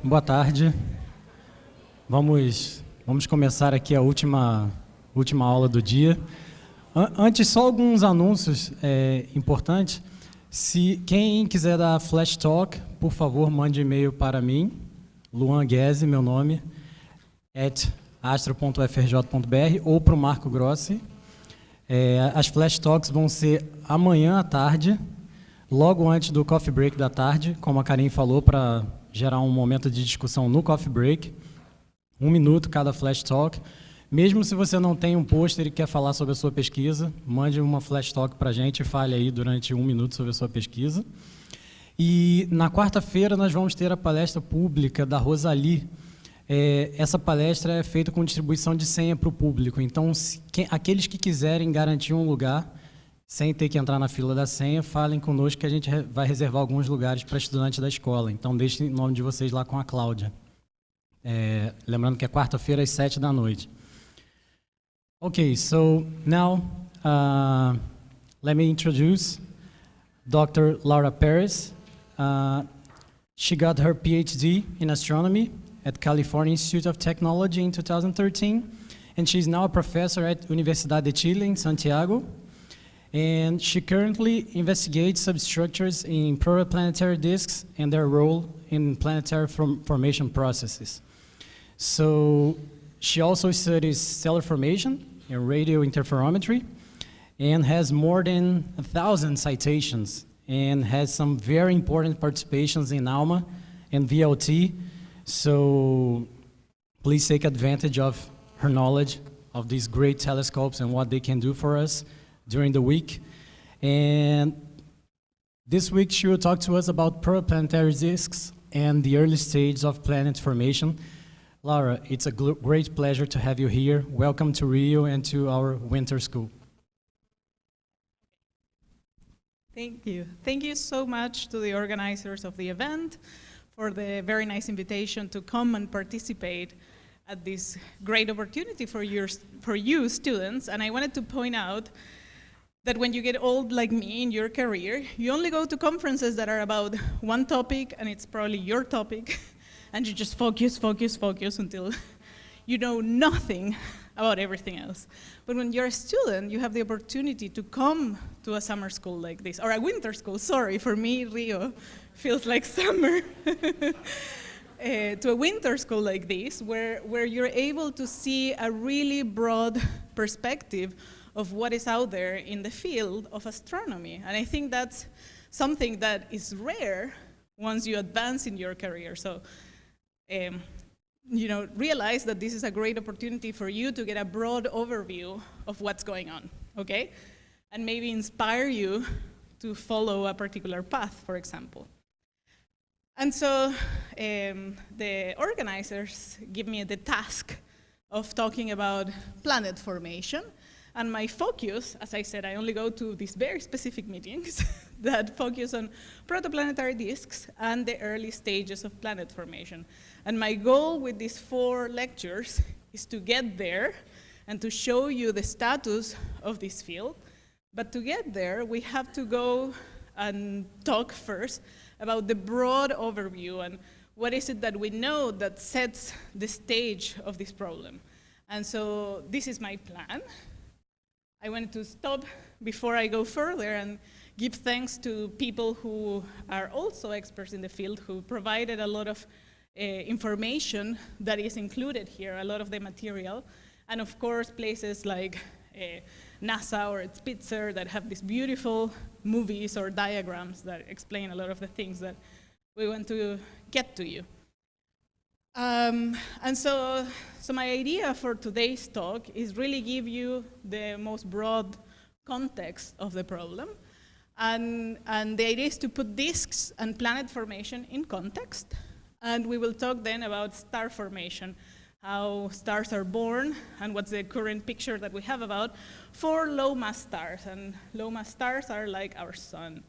boa tarde. Vamos começar aqui a última aula do dia. Antes, só alguns anúncios importantes. Se quem quiser dar flash talk, por favor, mande e-mail para mim, Luan Guese, meu nome, @astro.frj.br, ou para o Marco Grossi. As flash talks vão ser amanhã à tarde, logo antes do coffee break da tarde, como a Karin falou, para gerar um momento de discussão no coffee break. 1 minuto cada flash talk. Mesmo se você não tem um pôster e quer falar sobre a sua pesquisa, mande uma flash talk para a gente e fale aí durante 1 minuto sobre a sua pesquisa. E na quarta-feira nós vamos ter a palestra pública da Rosalie. Essa palestra é feita com distribuição de senha para o público. Então, aqueles que quiserem garantir um lugar, sem ter que entrar na fila da senha, falem conosco que a gente vai reservar alguns lugares para estudantes da escola. Então, deixem o nome de vocês lá com a Cláudia. Lembrando que é quarta-feira às 7 da noite. Okay, so now let me introduce Dr. Laura Perez. She got her PhD in astronomy at California Institute of Technology in 2013, and she's now a professor at Universidad de Chile in Santiago. And she currently investigates substructures in protoplanetary disks and their role in planetary formation processes. So she also studies stellar formation and radio interferometry, and has more than 1,000 citations, and has some very important participations in Aula and VLT. So please take advantage of her knowledge of these great telescopes and what they can do for us during the week. And this week she will talk to us about protoplanetary disks and the early stages of planet formation. Laura, it's a great pleasure to have you here. Welcome to Rio and to our winter school. Thank you. Thank you so much to the organizers of the event for the very nice invitation to come and participate at this great opportunity for you students. And I wanted to point out that when you get old like me in your career, you only go to conferences that are about one topic, and it's probably your topic, and you just focus until you know nothing about everything else. But when you're a student, you have the opportunity to come to a summer school like this, or a winter school, sorry, for me, Rio feels like summer. To a winter school like this, where you're able to see a really broad perspective of what is out there in the field of astronomy. And I think that's something that is rare once you advance in your career. So, realize that this is a great opportunity for you to get a broad overview of what's going on, okay? And maybe inspire you to follow a particular path, for example. And so the organizers give me the task of talking about planet formation. And my focus, as I said, I only go to these very specific meetings that focus on protoplanetary disks and the early stages of planet formation. And my goal with these 4 lectures is to get there and to show you the status of this field. But to get there, we have to go and talk first about the broad overview and what is it that we know that sets the stage of this problem. And so this is my plan. I wanted to stop before I go further and give thanks to people who are also experts in the field who provided a lot of information that is included here, a lot of the material. And of course, places like NASA or Spitzer that have these beautiful movies or diagrams that explain a lot of the things that we want to get to you. And so my idea for today's talk is really give you the most broad context of the problem. And the idea is to put disks and planet formation in context. And we will talk then about star formation, how stars are born, and what's the current picture that we have about 4 low-mass stars. And low-mass stars are like our sun.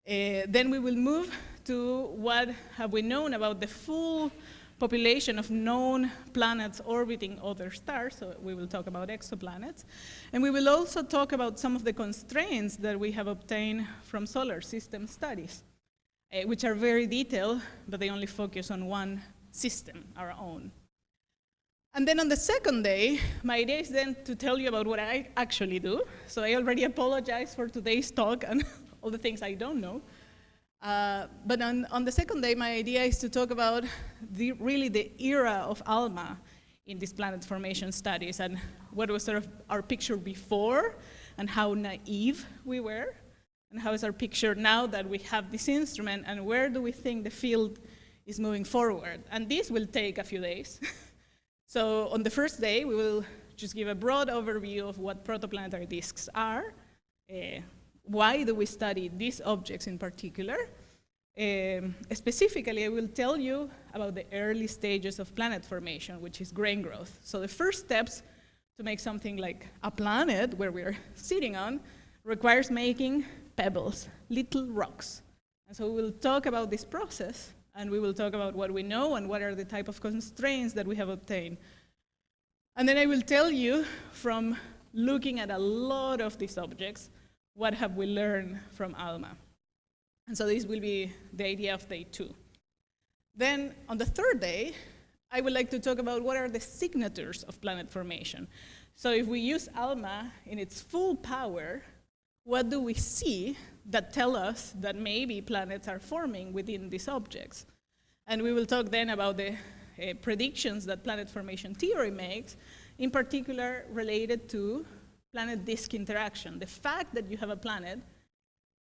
Then we will move to what have we known about the full population of known planets orbiting other stars, so we will talk about exoplanets. And we will also talk about some of the constraints that we have obtained from solar system studies, which are very detailed, but they only focus on one system, our own. And then on the second day, my idea is then to tell you about what I actually do. So I already apologize for today's talk and all the things I don't know. But on the second day, my idea is to talk about really the era of ALMA in these planet formation studies and what was sort of our picture before and how naive we were, and how is our picture now that we have this instrument, and where do we think the field is moving forward. And this will take a few days. So on the first day, we will just give a broad overview of what protoplanetary disks are, why do we study these objects in particular. Specifically, I will tell you about the early stages of planet formation, which is grain growth. So the first steps to make something like a planet where we're sitting on requires making pebbles, little rocks. And so we will talk about this process, and we will talk about what we know and what are the type of constraints that we have obtained. And then I will tell you, from looking at a lot of these objects, what have we learned from ALMA. And so this will be the idea of day 2. Then on the third day, I would like to talk about what are the signatures of planet formation. So if we use ALMA in its full power, what do we see that tell us that maybe planets are forming within these objects? And we will talk then about the predictions that planet formation theory makes, in particular related to planet-disk interaction. The fact that you have a planet,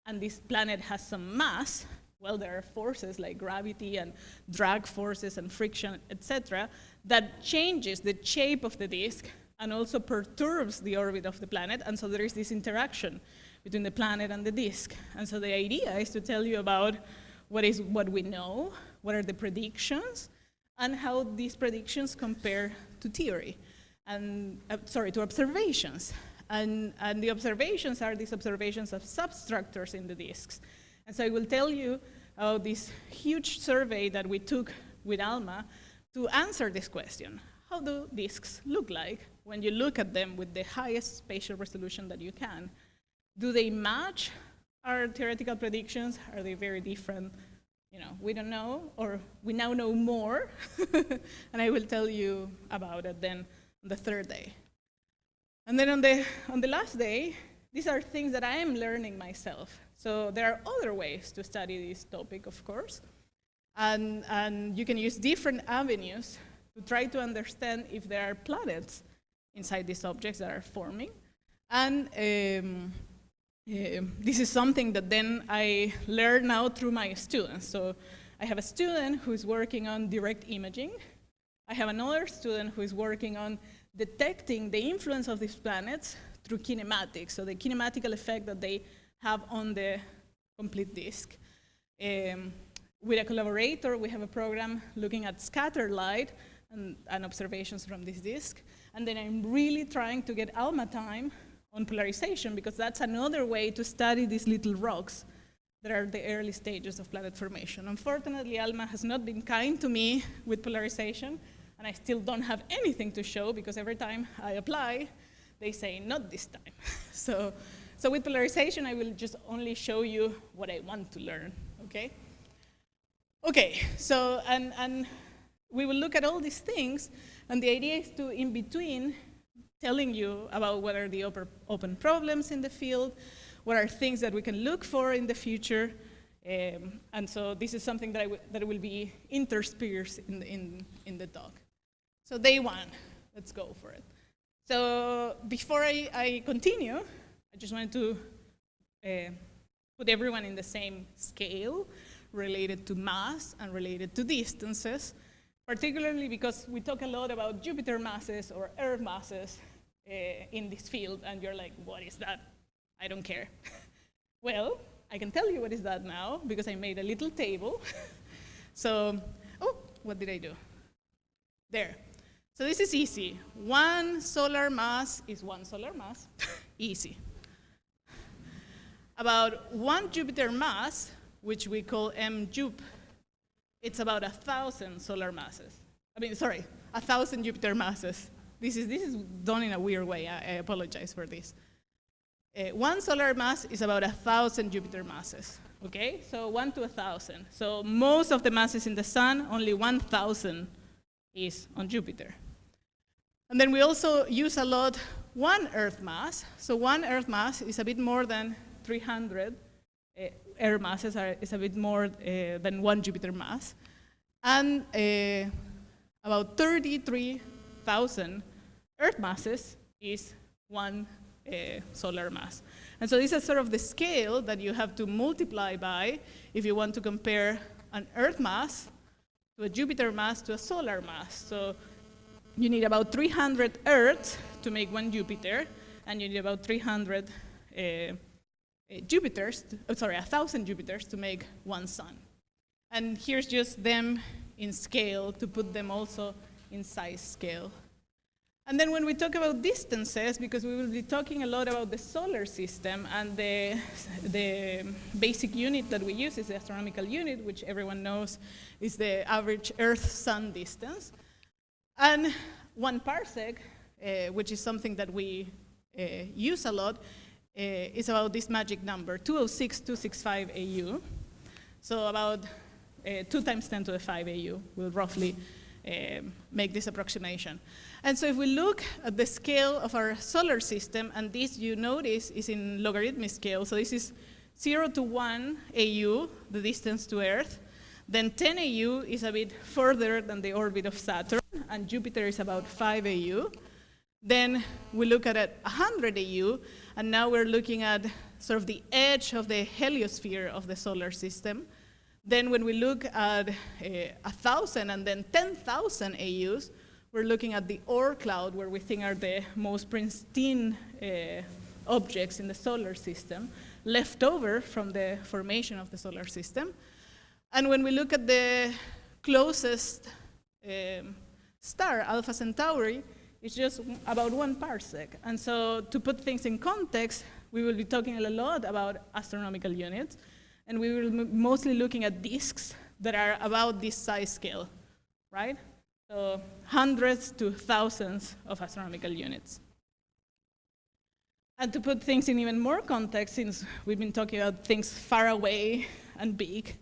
and this planet has some mass, well, there are forces like gravity and drag forces and friction, etc., that changes the shape of the disk and also perturbs the orbit of the planet, and so there is this interaction between the planet and the disk. And so the idea is to tell you about what we know, what are the predictions, and how these predictions compare to theory, and to observations. And the observations are these observations of substructures in the disks. And so I will tell you about this huge survey that we took with ALMA to answer this question. How do disks look like when you look at them with the highest spatial resolution that you can? Do they match our theoretical predictions? Are they very different? You know, we don't know, or we now know more. And I will tell you about it then on the third day. And then on the last day, these are things that I am learning myself. So there are other ways to study this topic, of course. And you can use different avenues to try to understand if there are planets inside these objects that are forming. And this is something that then I learn now through my students. So I have a student who is working on direct imaging. I have another student who is working on detecting the influence of these planets through kinematics, so the kinematical effect that they have on the complete disk. With a collaborator, we have a program looking at scattered light and observations from this disk. And then I'm really trying to get ALMA time on polarization, because that's another way to study these little rocks that are the early stages of planet formation. Unfortunately, ALMA has not been kind to me with polarization, and I still don't have anything to show, because every time I apply, they say, not this time. So with polarization, I will just only show you what I want to learn, okay? Okay, so, and we will look at all these things, and the idea is to, in between, telling you about what are the open problems in the field, what are things that we can look for in the future, and so this is something that will be interspersed in the talk. So day 1, let's go for it. So before I continue, I just wanted to put everyone in the same scale related to mass and related to distances, particularly because we talk a lot about Jupiter masses or Earth masses in this field, and you're like, what is that? I don't care. Well, I can tell you what is that now, because I made a little table. So, oh, what did I do? There. So this is easy. 1 solar mass is 1 solar mass. Easy. About 1 Jupiter mass, which we call mJup, it's about 1,000 solar masses. I mean, sorry, 1,000 Jupiter masses. This is done in a weird way. I apologize for this. One solar mass is about 1,000 Jupiter masses, okay? So 1 to 1,000. So most of the masses in the sun, only 1,000 is on Jupiter. And then we also use a lot one Earth mass. So one Earth mass is a bit more than 300 Earth masses, is a bit more than one Jupiter mass. And about 33,000 Earth masses is one solar mass. And so this is sort of the scale that you have to multiply by if you want to compare an Earth mass to a Jupiter mass to a solar mass. So you need about 300 Earths to make one Jupiter, and you need about 300 Jupiters, 1,000 Jupiters to make one sun. And here's just them in scale to put them also in size scale. And then when we talk about distances, because we will be talking a lot about the solar system, and the basic unit that we use is the astronomical unit, which everyone knows is the average Earth-Sun distance. And 1 parsec, which is something that we use a lot, is about this magic number, 206,265 AU. So about 2 times 10 to the 5 AU will roughly make this approximation. And so if we look at the scale of our solar system, and this you notice is in logarithmic scale, so this is 0 to 1 AU, the distance to Earth, then 10 AU is a bit further than the orbit of Saturn, and Jupiter is about 5 AU. Then we look at 100 AU, and now we're looking at sort of the edge of the heliosphere of the solar system. Then when we look at 1,000 and then 10,000 AUs, we're looking at the Oort cloud, where we think are the most pristine objects in the solar system, left over from the formation of the solar system. And when we look at the closest star, Alpha Centauri, it's just about 1 parsec. And so to put things in context, we will be talking a lot about astronomical units, and we will be mostly looking at disks that are about this size scale, right? So hundreds to thousands of astronomical units. And to put things in even more context, since we've been talking about things far away and big,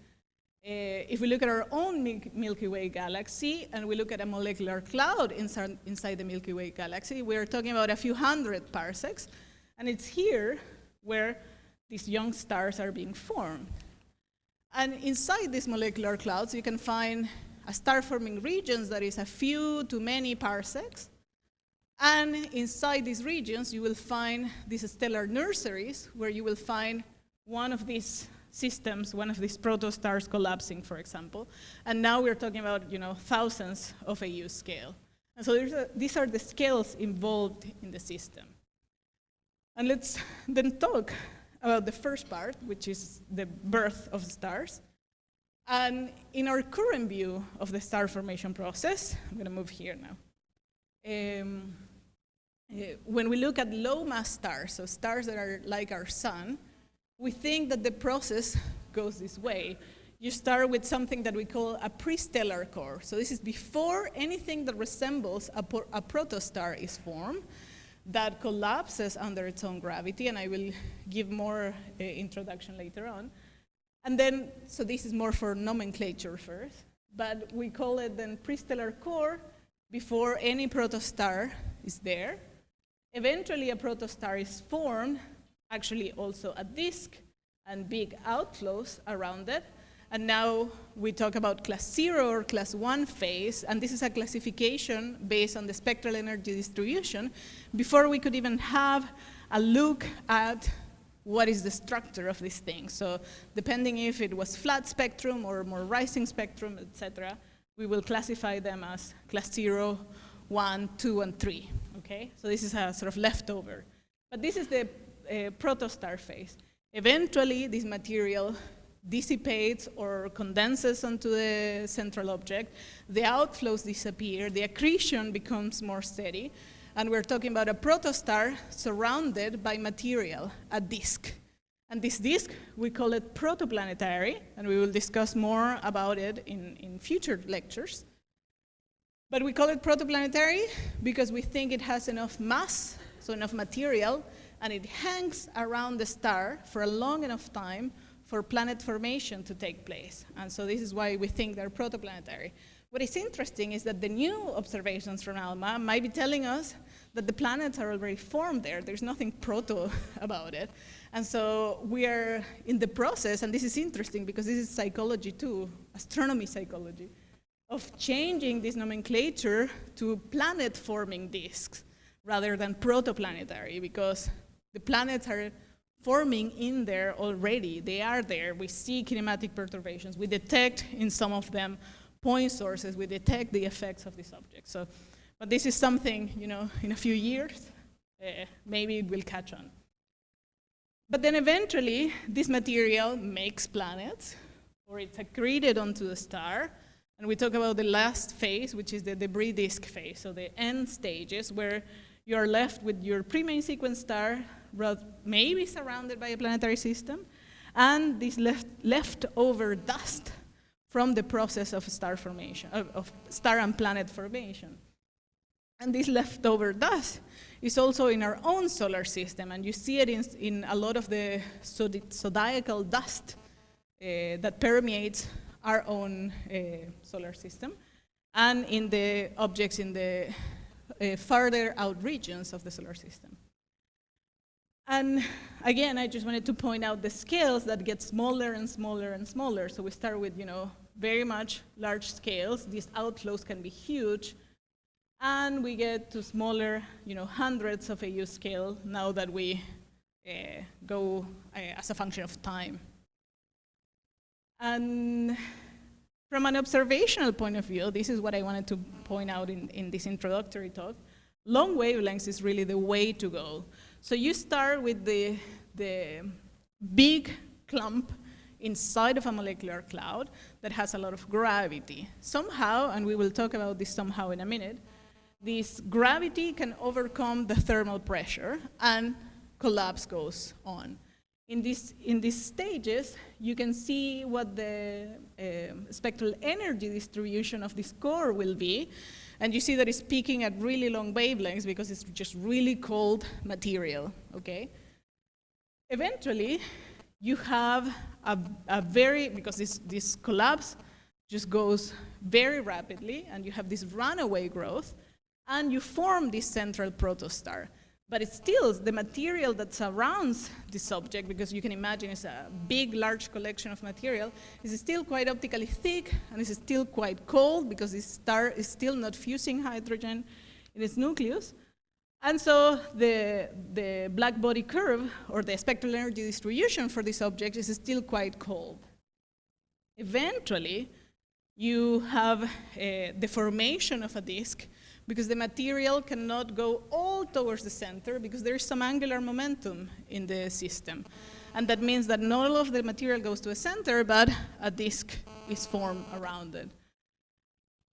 if we look at our own Milky Way galaxy, and we look at a molecular cloud inside the Milky Way galaxy, we are talking about a few hundred parsecs, and it's here where these young stars are being formed. And inside these molecular clouds, you can find a star-forming regions that is a few to many parsecs. And inside these regions, you will find these stellar nurseries, where you will find one of these systems, one of these protostars collapsing, for example. And now we're talking about, thousands of AU scale. And so these are the scales involved in the system. And let's then talk about the first part, which is the birth of stars. And in our current view of the star formation process, I'm going to move here now. When we look at low mass stars, so stars that are like our sun, we think that the process goes this way. You start with something that we call a pre-stellar core. So this is before anything that resembles a protostar is formed, that collapses under its own gravity, and I will give more introduction later on. And then, so this is more for nomenclature first, but we call it then pre-stellar core before any protostar is there. Eventually, a protostar is formed, actually also a disk and big outflows around it. And now we talk about class 0 or class 1 phase, and this is a classification based on the spectral energy distribution before we could even have a look at what is the structure of this thing. So depending if it was flat spectrum or more rising spectrum, etc., we will classify them as class 0, 1, 2, and 3, okay? So this is a sort of leftover. But this is the protostar phase. Eventually, this material dissipates or condenses onto the central object. The outflows disappear. The accretion becomes more steady. And we're talking about a protostar surrounded by material, a disk. And this disk, we call it protoplanetary, and we will discuss more about it in future lectures. But we call it protoplanetary because we think it has enough mass, so enough material, and it hangs around the star for a long enough time for planet formation to take place. And so this is why we think they're protoplanetary. What is interesting is that the new observations from ALMA might be telling us that the planets are already formed there. There's nothing proto about it. And so we are in the process, and this is interesting because this is psychology too, astronomy psychology, of changing this nomenclature to planet-forming disks rather than protoplanetary, because the planets are forming in there already. They are there. We see kinematic perturbations. We detect in some of them point sources. We detect the effects of these objects. So, but this is something, you know, in a few years, maybe it will catch on. But then eventually, this material makes planets, or it's accreted onto the star. And we talk about the last phase, which is the debris disk phase. So the end stages where you're left with your pre-main sequence star, maybe surrounded by a planetary system, and this leftover dust from the process of star formation, of star and planet formation. And this leftover dust is also in our own solar system, and you see it in a lot of the zodiacal dust that permeates our own solar system, and in the objects in the farther out regions of the solar system. And again, I just wanted to point out the scales that get smaller and smaller and smaller. So we start with, you know, very much large scales. These outflows can be huge. And we get to smaller, you know, hundreds of AU scale now that we go as a function of time. And from an observational point of view, this is what I wanted to point out in this introductory talk. Long wavelengths is really the way to go. So you start with the big clump inside of a molecular cloud that has a lot of gravity. Somehow, and we will talk about this somehow in a minute, this gravity can overcome the thermal pressure and collapse goes on. In these stages, you can see what the spectral energy distribution of this core will be. And you see that it's peaking at really long wavelengths because it's just really cold material, okay? Eventually, you have because this collapse just goes very rapidly, and you have this runaway growth, and you form this central protostar. But it's still the material that surrounds this object, because you can imagine it's a big, large collection of material, is still quite optically thick, and it's still quite cold because this star is still not fusing hydrogen in its nucleus. And so the black body curve, or the spectral energy distribution for this object, is still quite cold. Eventually, you have the formation of a disk, because the material cannot go all towards the center because there is some angular momentum in the system. And that means that not all of the material goes to a center, but a disk is formed around it.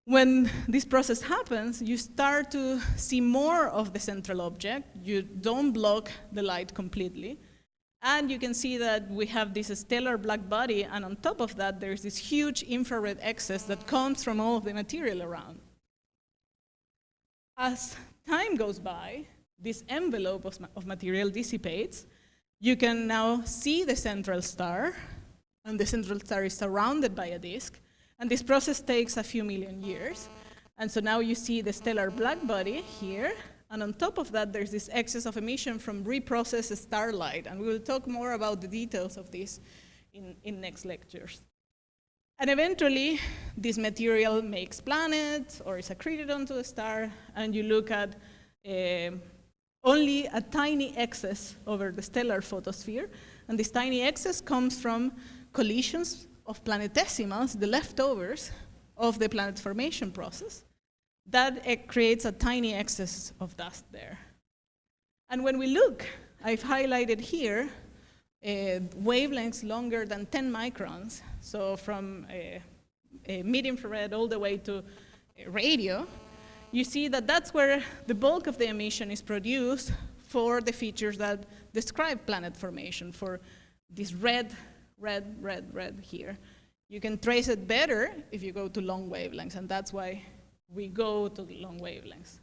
When this process happens, you start to see more of the central object. You don't block the light completely. And you can see that we have this stellar black body, and on top of that, there's this huge infrared excess that comes from all of the material around. As time goes by, this envelope of material dissipates. You can now see the central star, and the central star is surrounded by a disk, and this process takes a few million years. And so now you see the stellar black body here, and on top of that, there's this excess of emission from reprocessed starlight, and we will talk more about the details of this in next lectures. And eventually, this material makes planets or is accreted onto the star, and you look at only a tiny excess over the stellar photosphere. And this tiny excess comes from collisions of planetesimals, the leftovers of the planet formation process. That creates a tiny excess of dust there. And when we look, I've highlighted here wavelengths longer than 10 microns, so from mid-infrared all the way to radio, you see that that's where the bulk of the emission is produced for the features that describe planet formation, for this red here. You can trace it better if you go to long wavelengths, and that's why we go to long wavelengths.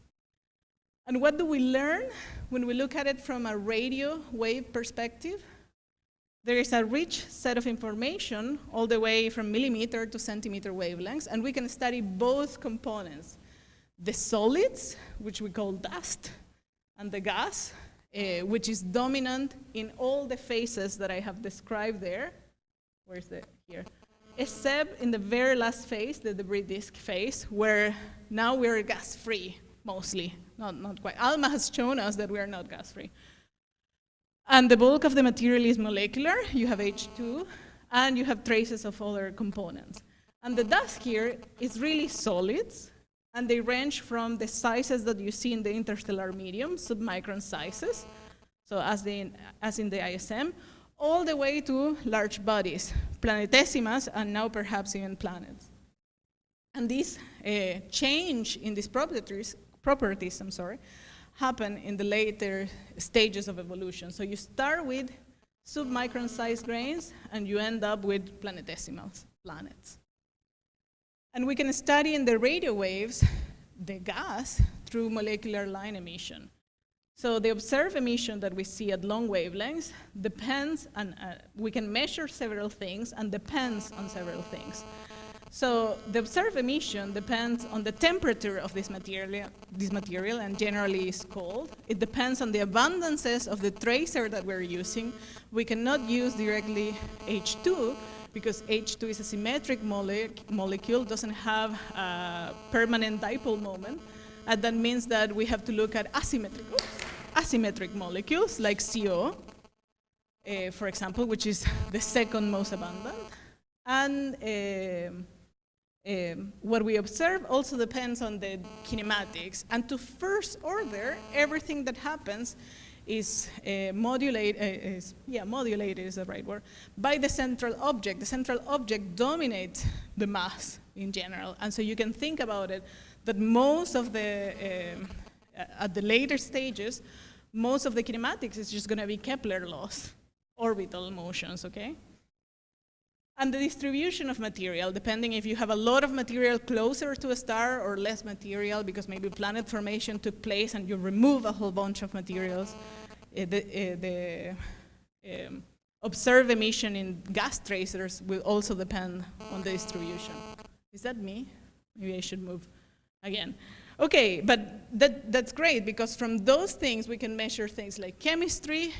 And what do we learn when we look at it from a radio wave perspective? There is a rich set of information all the way from millimeter to centimeter wavelengths, and we can study both components. The solids, which we call dust, and the gas, which is dominant in all the phases that I have described there. Where's the, here? Except in the very last phase, the debris disk phase, where now we're gas-free, mostly. Not quite. Alma has shown us that we are not gas-free. And the bulk of the material is molecular. You have H2, and you have traces of other components. And the dust here is really solids, and they range from the sizes that you see in the interstellar medium, submicron sizes, so as in the ISM, all the way to large bodies, planetesimas, and now perhaps even planets. And this change in these properties, happen in the later stages of evolution. So you start with submicron sized grains, and you end up with planetesimals, planets. And we can study in the radio waves the gas through molecular line emission. So the observed emission that we see at long wavelengths depends on, we can measure several things and depends on several things. So the observed emission depends on the temperature of this material, and generally is cold. It depends on the abundances of the tracer that we're using. We cannot use directly H2 because H2 is a symmetric molecule, doesn't have a permanent dipole moment. And that means that we have to look at asymmetric molecules like CO, for example, which is the second most abundant. And what we observe also depends on the kinematics. And to first order, everything that happens is modulated is the right word, by the central object. The central object dominates the mass in general. And so you can think about it that most of the, at the later stages, most of the kinematics is just going to be Kepler laws, orbital motions, okay? And the distribution of material, depending if you have a lot of material closer to a star or less material, because maybe planet formation took place and you remove a whole bunch of materials, the observed emission in gas tracers will also depend on the distribution. Is that me? Maybe I should move again. Okay, but that's great, because from those things we can measure things like chemistry,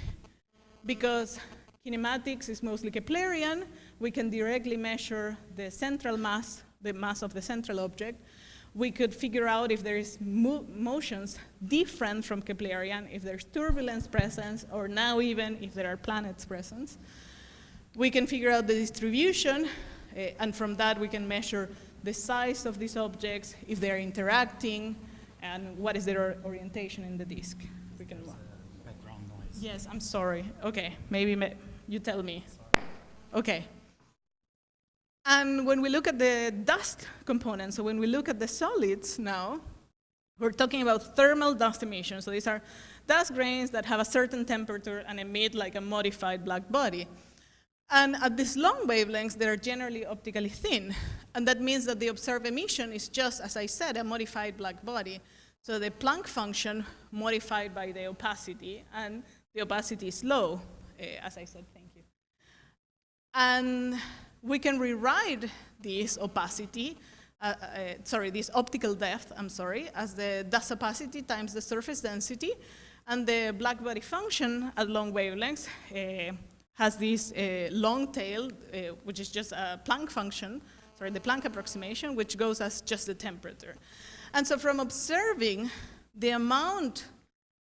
because kinematics is mostly Keplerian. We can directly measure the central mass, the mass of the central object. We could figure out if there is motions different from Keplerian, if there's turbulence presence, or now even if there are planets present. We can figure out the distribution, and from that we can measure the size of these objects, if they're interacting, and what is their orientation in the disk. We can background noise. Yes, I'm sorry. Okay, maybe you tell me. Okay. And when we look at the dust component, so when we look at the solids now, we're talking about thermal dust emission. So these are dust grains that have a certain temperature and emit like a modified black body. And at these long wavelengths, they're generally optically thin. And that means that the observed emission is just, as I said, a modified black body. So the Planck function modified by the opacity, and the opacity is low, as I said, thank you. And we can rewrite this opacity, this optical depth, as the dust opacity times the surface density, and the black body function at long wavelengths has this long tail, which is just a Planck function, the Planck approximation, which goes as just the temperature. And so from observing the amount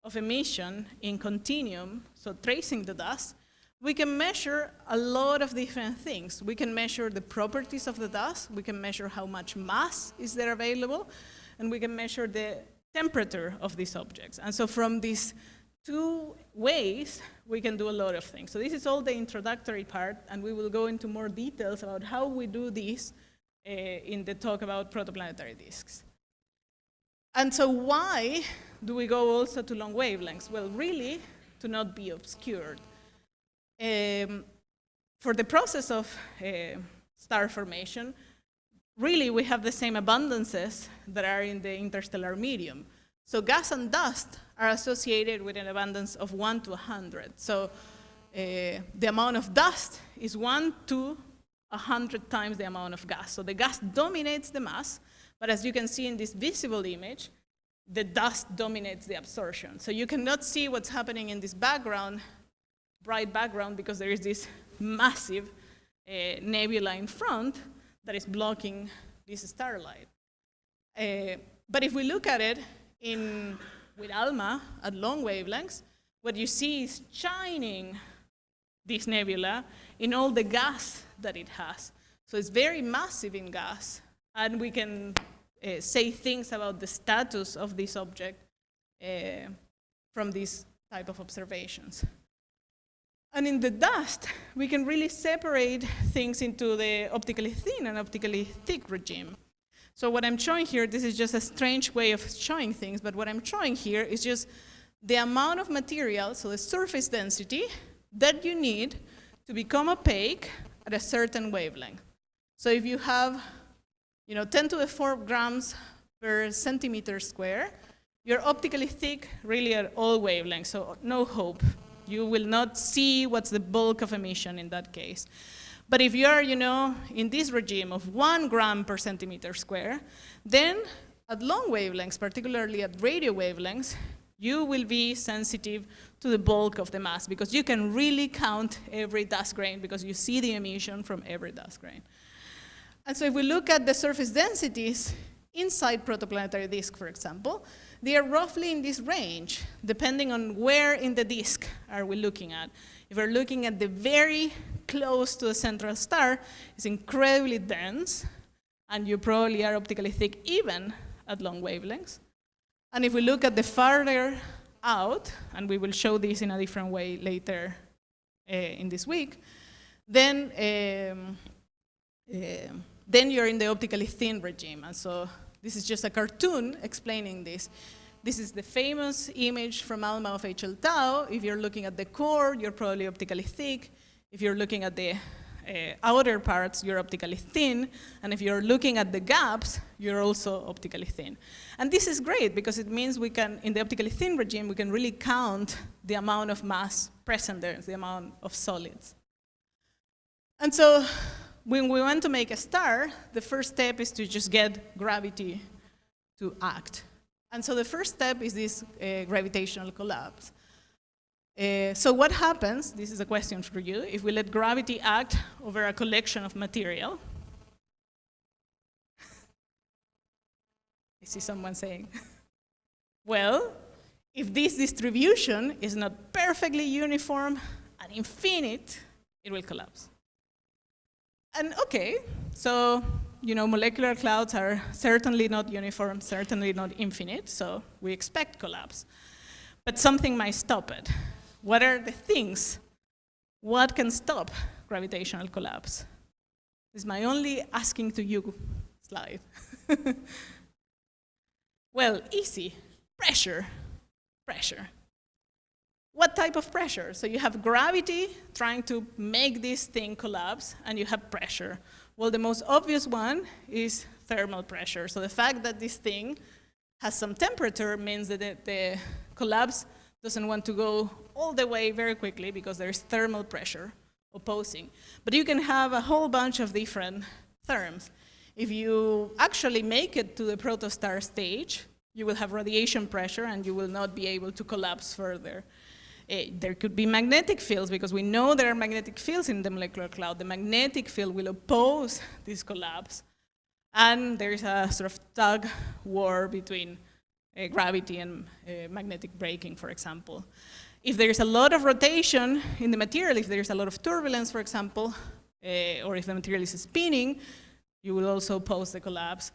of emission in continuum, so tracing the dust, we can measure a lot of different things. We can measure the properties of the dust, we can measure how much mass is there available, and we can measure the temperature of these objects. And so from these two ways, we can do a lot of things. So this is all the introductory part, and we will go into more details about how we do this in the talk about protoplanetary disks. And so why do we go also to long wavelengths? Well, really, to not be obscured. For the process of star formation, really we have the same abundances that are in the interstellar medium. So gas and dust are associated with an abundance of 1 to 100. So the amount of dust is 1 to 100 times the amount of gas. So the gas dominates the mass, but as you can see in this visible image, the dust dominates the absorption. So you cannot see what's happening in this background, bright background, because there is this massive nebula in front that is blocking this starlight. But if we look at it with ALMA at long wavelengths, what you see is shining this nebula in all the gas that it has. So it's very massive in gas, and we can say things about the status of this object from these type of observations. And in the dust, we can really separate things into the optically thin and optically thick regime. So what I'm showing here, this is just a strange way of showing things, but what I'm showing here is just the amount of material, so the surface density, that you need to become opaque at a certain wavelength. So if you have 10 to the 4 grams per centimeter square, you're optically thick really at all wavelengths, so no hope. You will not see what's the bulk of emission in that case. But if you're, in this regime of 1 gram per centimeter square, then at long wavelengths, particularly at radio wavelengths, you will be sensitive to the bulk of the mass because you can really count every dust grain because you see the emission from every dust grain. And so if we look at the surface densities inside protoplanetary disk, for example, they are roughly in this range, depending on where in the disk are we looking at. If we're looking at the very close to the central star, it's incredibly dense, and you probably are optically thick even at long wavelengths. And if we look at the farther out, and we will show this in a different way later in this week, then you're in the optically thin regime. And so this is just a cartoon explaining this. This is the famous image from ALMA of HL tau. If you're looking at the core, you're probably optically thick. If you're looking at the outer parts, you're optically thin. And if you're looking at the gaps, you're also optically thin. And this is great because it means we can, in the optically thin regime, we can really count the amount of mass present there, the amount of solids. And so when we want to make a star, the first step is to just get gravity to act. And so the first step is this gravitational collapse. So what happens, this is a question for you, if we let gravity act over a collection of material? I see someone saying, well, if this distribution is not perfectly uniform and infinite, it will collapse. And okay, so molecular clouds are certainly not uniform, certainly not infinite, so we expect collapse. But something might stop it. What are the things? What can stop gravitational collapse? This is my only asking to you slide. Well, easy. Pressure. Pressure. What type of pressure? So you have gravity trying to make this thing collapse, and you have pressure. Well, the most obvious one is thermal pressure. So the fact that this thing has some temperature means that the collapse doesn't want to go all the way very quickly because there's thermal pressure opposing. But you can have a whole bunch of different terms. If you actually make it to the protostar stage, you will have radiation pressure and you will not be able to collapse further. There could be magnetic fields because we know there are magnetic fields in the molecular cloud. The magnetic field will oppose this collapse. And there's a sort of tug war between gravity and magnetic braking, for example. If there's a lot of rotation in the material, if there's a lot of turbulence, for example, or if the material is spinning, you will also oppose the collapse.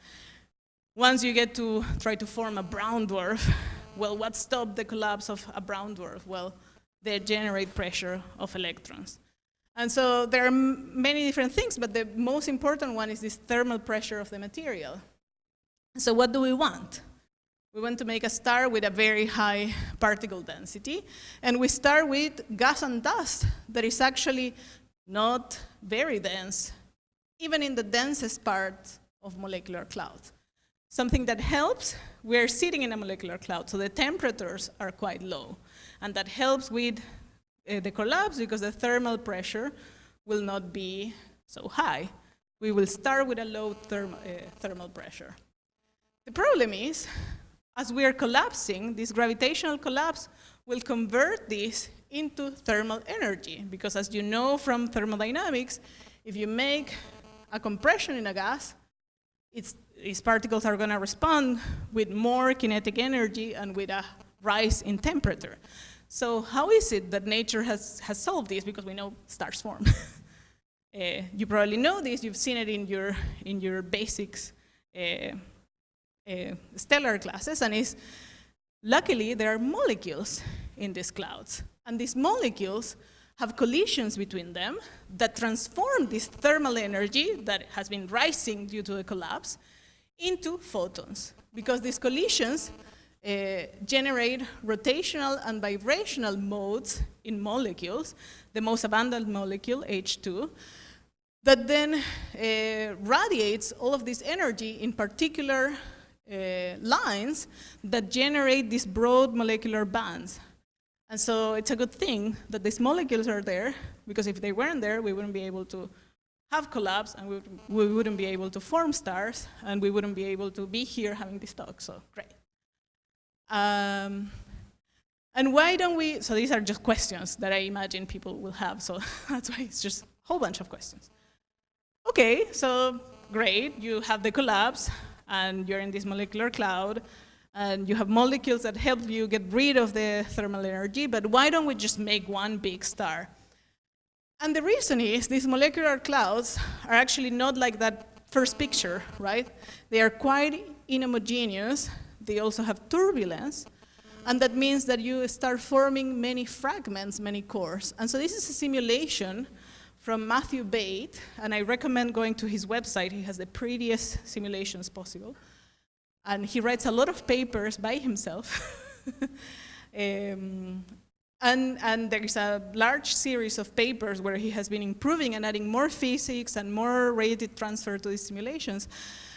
Once you get to try to form a brown dwarf, well, what stopped the collapse of a brown dwarf? Well, the generate pressure of electrons. And so there are many different things, but the most important one is this thermal pressure of the material. So what do we want? We want to make a star with a very high particle density, and we start with gas and dust that is actually not very dense, even in the densest part of molecular clouds. Something that helps, we're sitting in a molecular cloud, so the temperatures are quite low. And that helps with the collapse because the thermal pressure will not be so high. We will start with a low thermal pressure. The problem is, as we are collapsing, this gravitational collapse will convert this into thermal energy, because as you know from thermodynamics, if you make a compression in a gas, these particles are going to respond with more kinetic energy and with a rise in temperature. So how is it that nature has solved this? Because we know stars form. You probably know this. You've seen it in your basics stellar classes, and luckily there are molecules in these clouds. And these molecules have collisions between them that transform this thermal energy that has been rising due to the collapse into photons, because these collisions generate rotational and vibrational modes in molecules, the most abundant molecule, H2, that then radiates all of this energy in particular lines that generate these broad molecular bands. And so it's a good thing that these molecules are there, because if they weren't there, we wouldn't be able to have collapse, and we wouldn't be able to form stars, and we wouldn't be able to be here having this talk, so great. And why don't we, so these are just questions that I imagine people will have, so that's why it's just a whole bunch of questions. Okay, so great, you have the collapse, and you're in this molecular cloud, and you have molecules that help you get rid of the thermal energy, but why don't we just make one big star? And the reason is these molecular clouds are actually not like that first picture, right? They are quite inhomogeneous. They also have turbulence, and that means that you start forming many fragments, many cores. And so this is a simulation from Matthew Bate, and I recommend going to his website. He has the prettiest simulations possible. And he writes a lot of papers by himself. And there is a large series of papers where he has been improving and adding more physics and more radiative transfer to these simulations,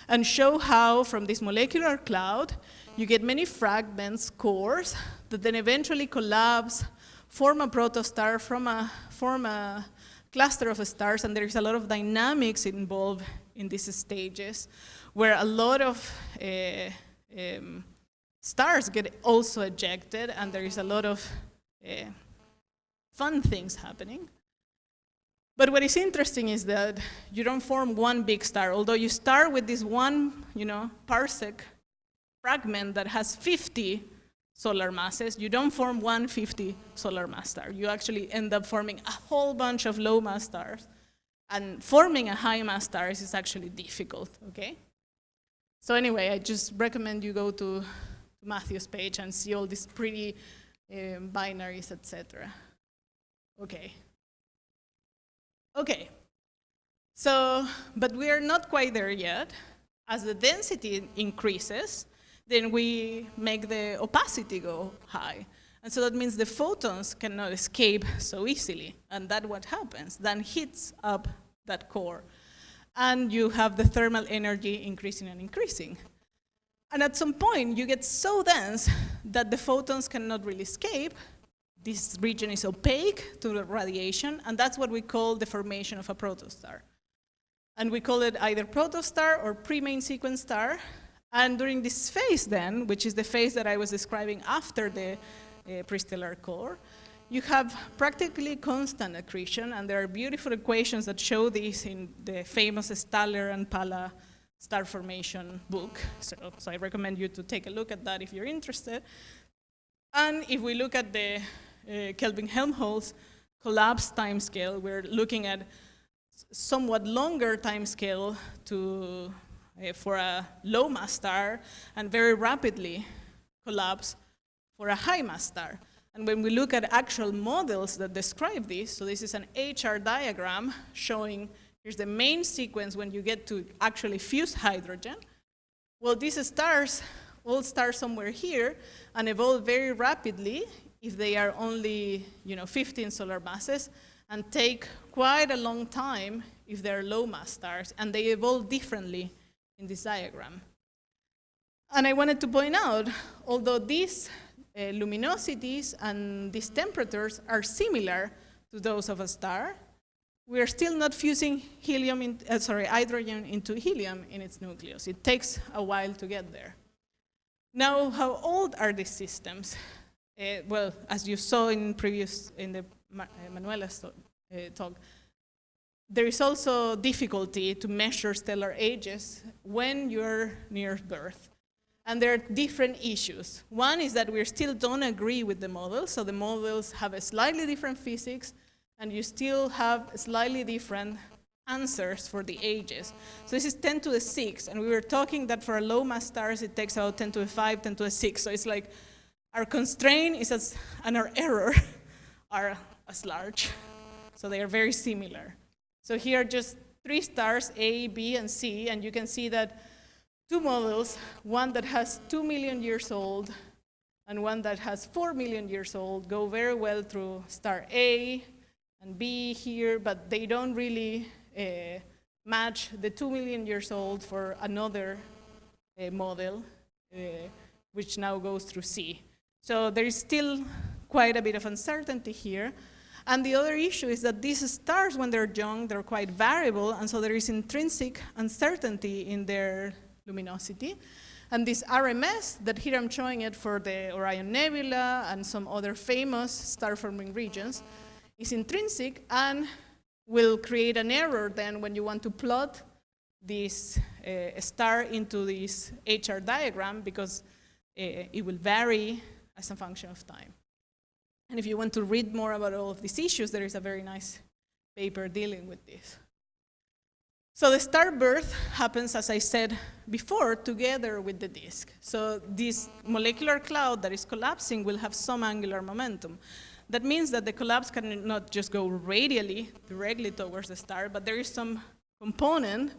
and show how from this molecular cloud, you get many fragments, cores, that then eventually collapse, form a protostar, form a cluster of stars, and there is a lot of dynamics involved in these stages, where a lot of stars get also ejected, and there is a lot of fun things happening. But what is interesting is that you don't form one big star, although you start with this one, parsec fragment that has 50 solar masses. You don't form one 50 solar mass star. You actually end up forming a whole bunch of low mass stars. And forming a high mass star is actually difficult, okay? So anyway, I just recommend you go to Matthew's page and see all these pretty binaries, etc. Okay. Okay. So, but we are not quite there yet. As the density increases, then we make the opacity go high. And so that means the photons cannot escape so easily. And that's what happens. Then heats up that core. And you have the thermal energy increasing and increasing. And at some point, you get so dense that the photons cannot really escape. This region is opaque to the radiation, and that's what we call the formation of a protostar. And we call it either protostar or pre-main sequence star. And during this phase then, which is the phase that I was describing after the prestellar core, you have practically constant accretion, and there are beautiful equations that show this in the famous Staller and Pala star formation book. So I recommend you to take a look at that if you're interested. And if we look at the Kelvin-Helmholtz collapse timescale, we're looking at somewhat longer timescale for a low mass star, and very rapidly collapse for a high mass star. And when we look at actual models that describe this, so this is an HR diagram showing, here's the main sequence when you get to actually fuse hydrogen. Well, these stars all start somewhere here and evolve very rapidly if they are only 15 solar masses, and take quite a long time if they're low mass stars, and they evolve differently in this diagram. And I wanted to point out, although these luminosities and these temperatures are similar to those of a star, we are still not fusing hydrogen into helium in its nucleus. It takes a while to get there. Now, how old are these systems? Well, as you saw in the Manuela's talk, there is also difficulty to measure stellar ages when you're near birth. And there are different issues. One is that we still don't agree with the models, so the models have a slightly different physics, and you still have slightly different answers for the ages. So this is 10 to the 6, and we were talking that for low mass stars, it takes about 10 to the 5, 10 to the 6. So it's like our constraint is and our error are as large. So they are very similar. So here are just 3 stars, A, B, and C, and you can see that 2 models, one that has 2 million years old and one that has 4 million years old, go very well through star A and B here, but they don't really match the 2 million years old for another model, which now goes through C. So there is still quite a bit of uncertainty here. And the other issue is that these stars, when they're young, they're quite variable, and so there is intrinsic uncertainty in their luminosity. And this RMS, that here I'm showing it for the Orion Nebula and some other famous star-forming regions, is intrinsic and will create an error then when you want to plot this star into this HR diagram, because it will vary as a function of time. And if you want to read more about all of these issues, there is a very nice paper dealing with this. So the star birth happens, as I said before, together with the disk. So this molecular cloud that is collapsing will have some angular momentum. That means that the collapse cannot just go radially, directly towards the star, but there is some component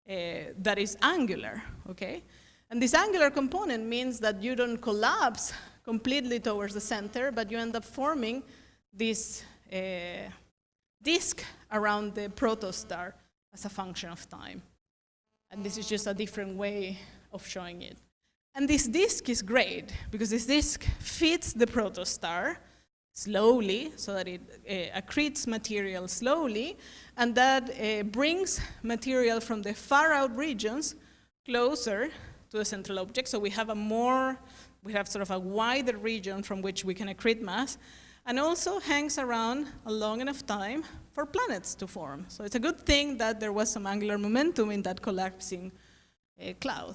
that is angular, okay? And this angular component means that you don't collapse completely towards the center, but you end up forming this disk around the protostar as a function of time. And this is just a different way of showing it. And this disk is great, because this disk feeds the protostar slowly, so that it accretes material slowly, and that brings material from the far out regions closer to the central object. So we have sort of a wider region from which we can accrete mass, and also hangs around a long enough time for planets to form. So it's a good thing that there was some angular momentum in that collapsing cloud.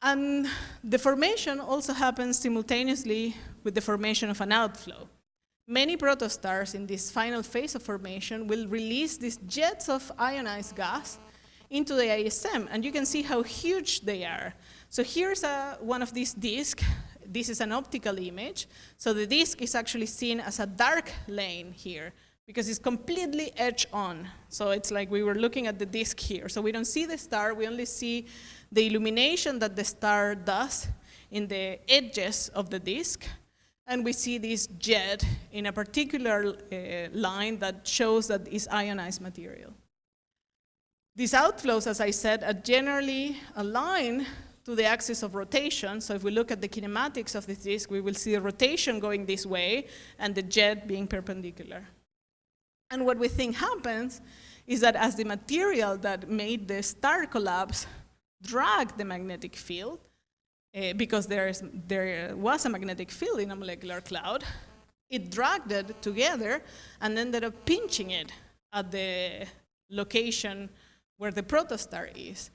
And the formation also happens simultaneously with the formation of an outflow. Many protostars in this final phase of formation will release these jets of ionized gas into the ISM, and you can see how huge they are. So here's one of these disks. This is an optical image. So the disk is actually seen as a dark lane here, because it's completely edge on. So it's like we were looking at the disk here. So we don't see the star, we only see the illumination that the star does in the edges of the disk. And we see this jet in a particular line that shows that it's ionized material. These outflows, as I said, are generally aligned to the axis of rotation. So if we look at the kinematics of this disk, we will see the rotation going this way and the jet being perpendicular. And what we think happens is that as the material that made the star collapse dragged the magnetic field, because there was a magnetic field in a molecular cloud, it dragged it together and ended up pinching it at the location where the protostar is.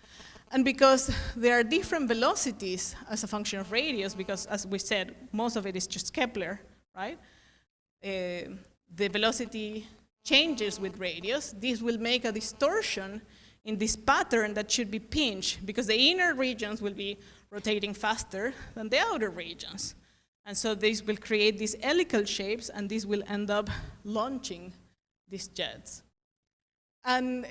And because there are different velocities as a function of radius, because as we said, most of it is just Kepler, right? The velocity changes with radius. This will make a distortion in this pattern that should be pinched, because the inner regions will be rotating faster than the outer regions. And so this will create these helical shapes, and this will end up launching these jets. And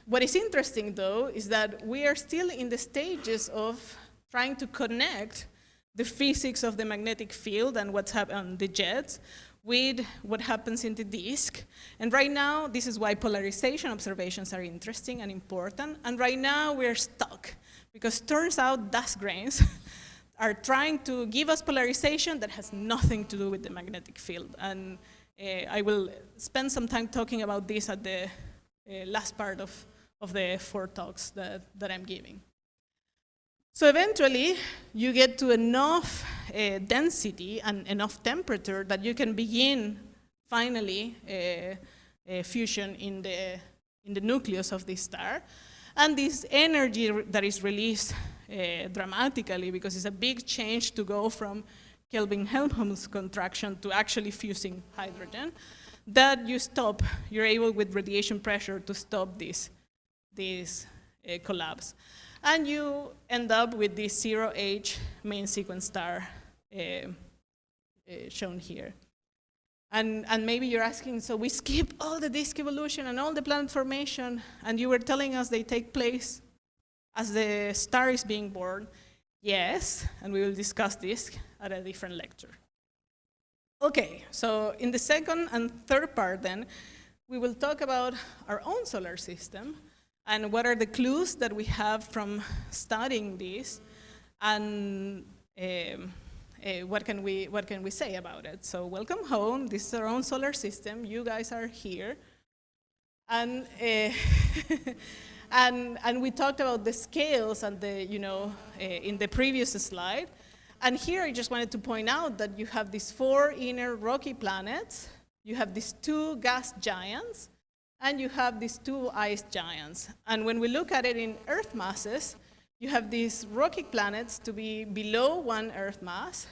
what is interesting, though, is that we are still in the stages of trying to connect the physics of the magnetic field and what's happening on the jets with what happens in the disk. And right now, this is why polarization observations are interesting and important. And right now, we're stuck, because turns out dust grains are trying to give us polarization that has nothing to do with the magnetic field. And I will spend some time talking about this at the last part of the 4 talks that I'm giving. So eventually, you get to enough density and enough temperature that you can begin, finally, fusion in the nucleus of this star. And this energy that is released dramatically, because it's a big change to go from Kelvin-Helmholtz contraction to actually fusing hydrogen, that you're able with radiation pressure to stop this collapse. And you end up with this 0H main sequence star shown here. And maybe you're asking, so we skip all the disk evolution and all the planet formation, and you were telling us they take place as the star is being born. Yes, and we will discuss this at a different lecture. Okay, so in the second and third part then, we will talk about our own solar system and what are the clues that we have from studying this, and what can we say about it? So welcome home. This is our own solar system. You guys are here, and and we talked about the scales and the in the previous slide. And here I just wanted to point out that you have these 4 inner rocky planets, you have these 2 gas giants, and you have these 2 ice giants. And when we look at it in Earth masses, you have these rocky planets to be below 1 Earth mass.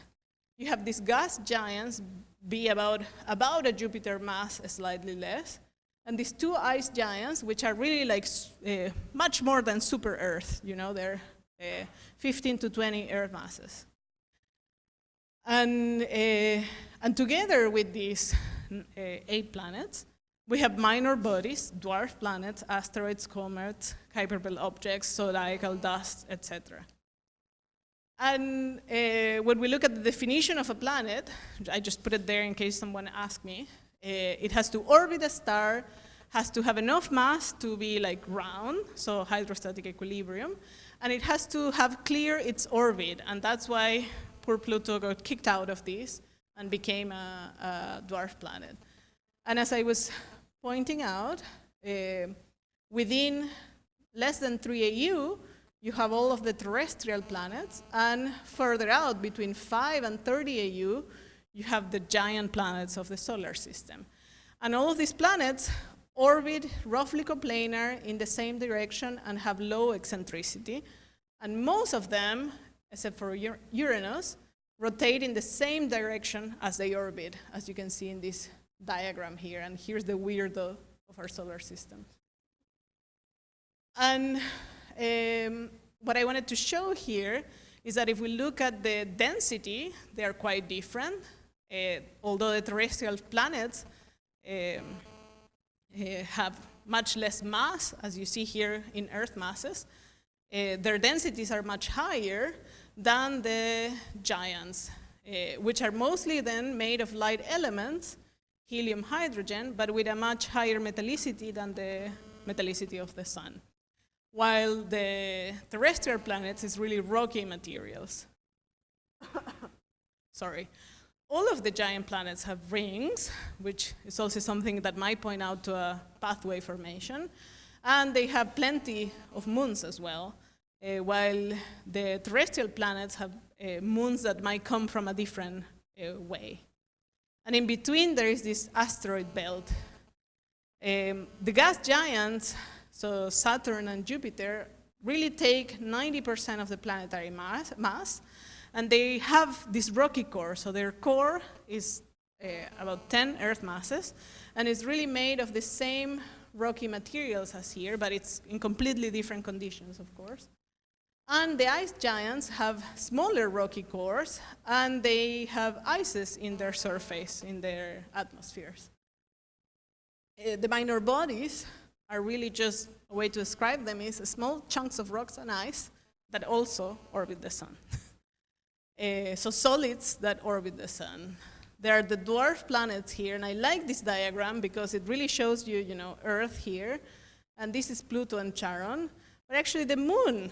You have these gas giants be about a Jupiter mass, slightly less. And these 2 ice giants, which are really like much more than super Earth, they're 15 to 20 Earth masses. And together with these 8 planets, we have minor bodies, dwarf planets, asteroids, comets, Kuiper belt objects, zodiacal dust, etc. And when we look at the definition of a planet, I just put it there in case someone asks me, it has to orbit a star, has to have enough mass to be like round, so hydrostatic equilibrium, and it has to have clear its orbit, and that's why poor Pluto got kicked out of this and became a dwarf planet. And as I was pointing out, within less than 3 AU, you have all of the terrestrial planets, and further out, between 5 and 30 AU, you have the giant planets of the solar system. And all of these planets orbit roughly coplanar in the same direction and have low eccentricity. And most of them, except for Uranus, rotate in the same direction as they orbit, as you can see in this diagram here. And here's the weirdo of our solar system. And what I wanted to show here is that if we look at the density, they are quite different. Although the terrestrial planets have much less mass, as you see here in Earth masses, their densities are much higher than the giants, which are mostly then made of light elements, helium, hydrogen, but with a much higher metallicity than the metallicity of the sun. While the terrestrial planets is really rocky materials. Sorry. All of the giant planets have rings, which is also something that might point out to a pathway formation. And they have plenty of moons as well, while the terrestrial planets have moons that might come from a different way. And in between, there is this asteroid belt. The gas giants, so Saturn and Jupiter, really take 90% of the planetary mass, and they have this rocky core. So their core is about 10 Earth masses, and it's really made of the same rocky materials as here, but it's in completely different conditions, of course. And the ice giants have smaller rocky cores, and they have ices in their surface, in their atmospheres. The minor bodies are really just a way to describe them is small chunks of rocks and ice that also orbit the sun. So solids that orbit the sun. There are the dwarf planets here, and I like this diagram because it really shows you, Earth here, and this is Pluto and Charon, but actually the moon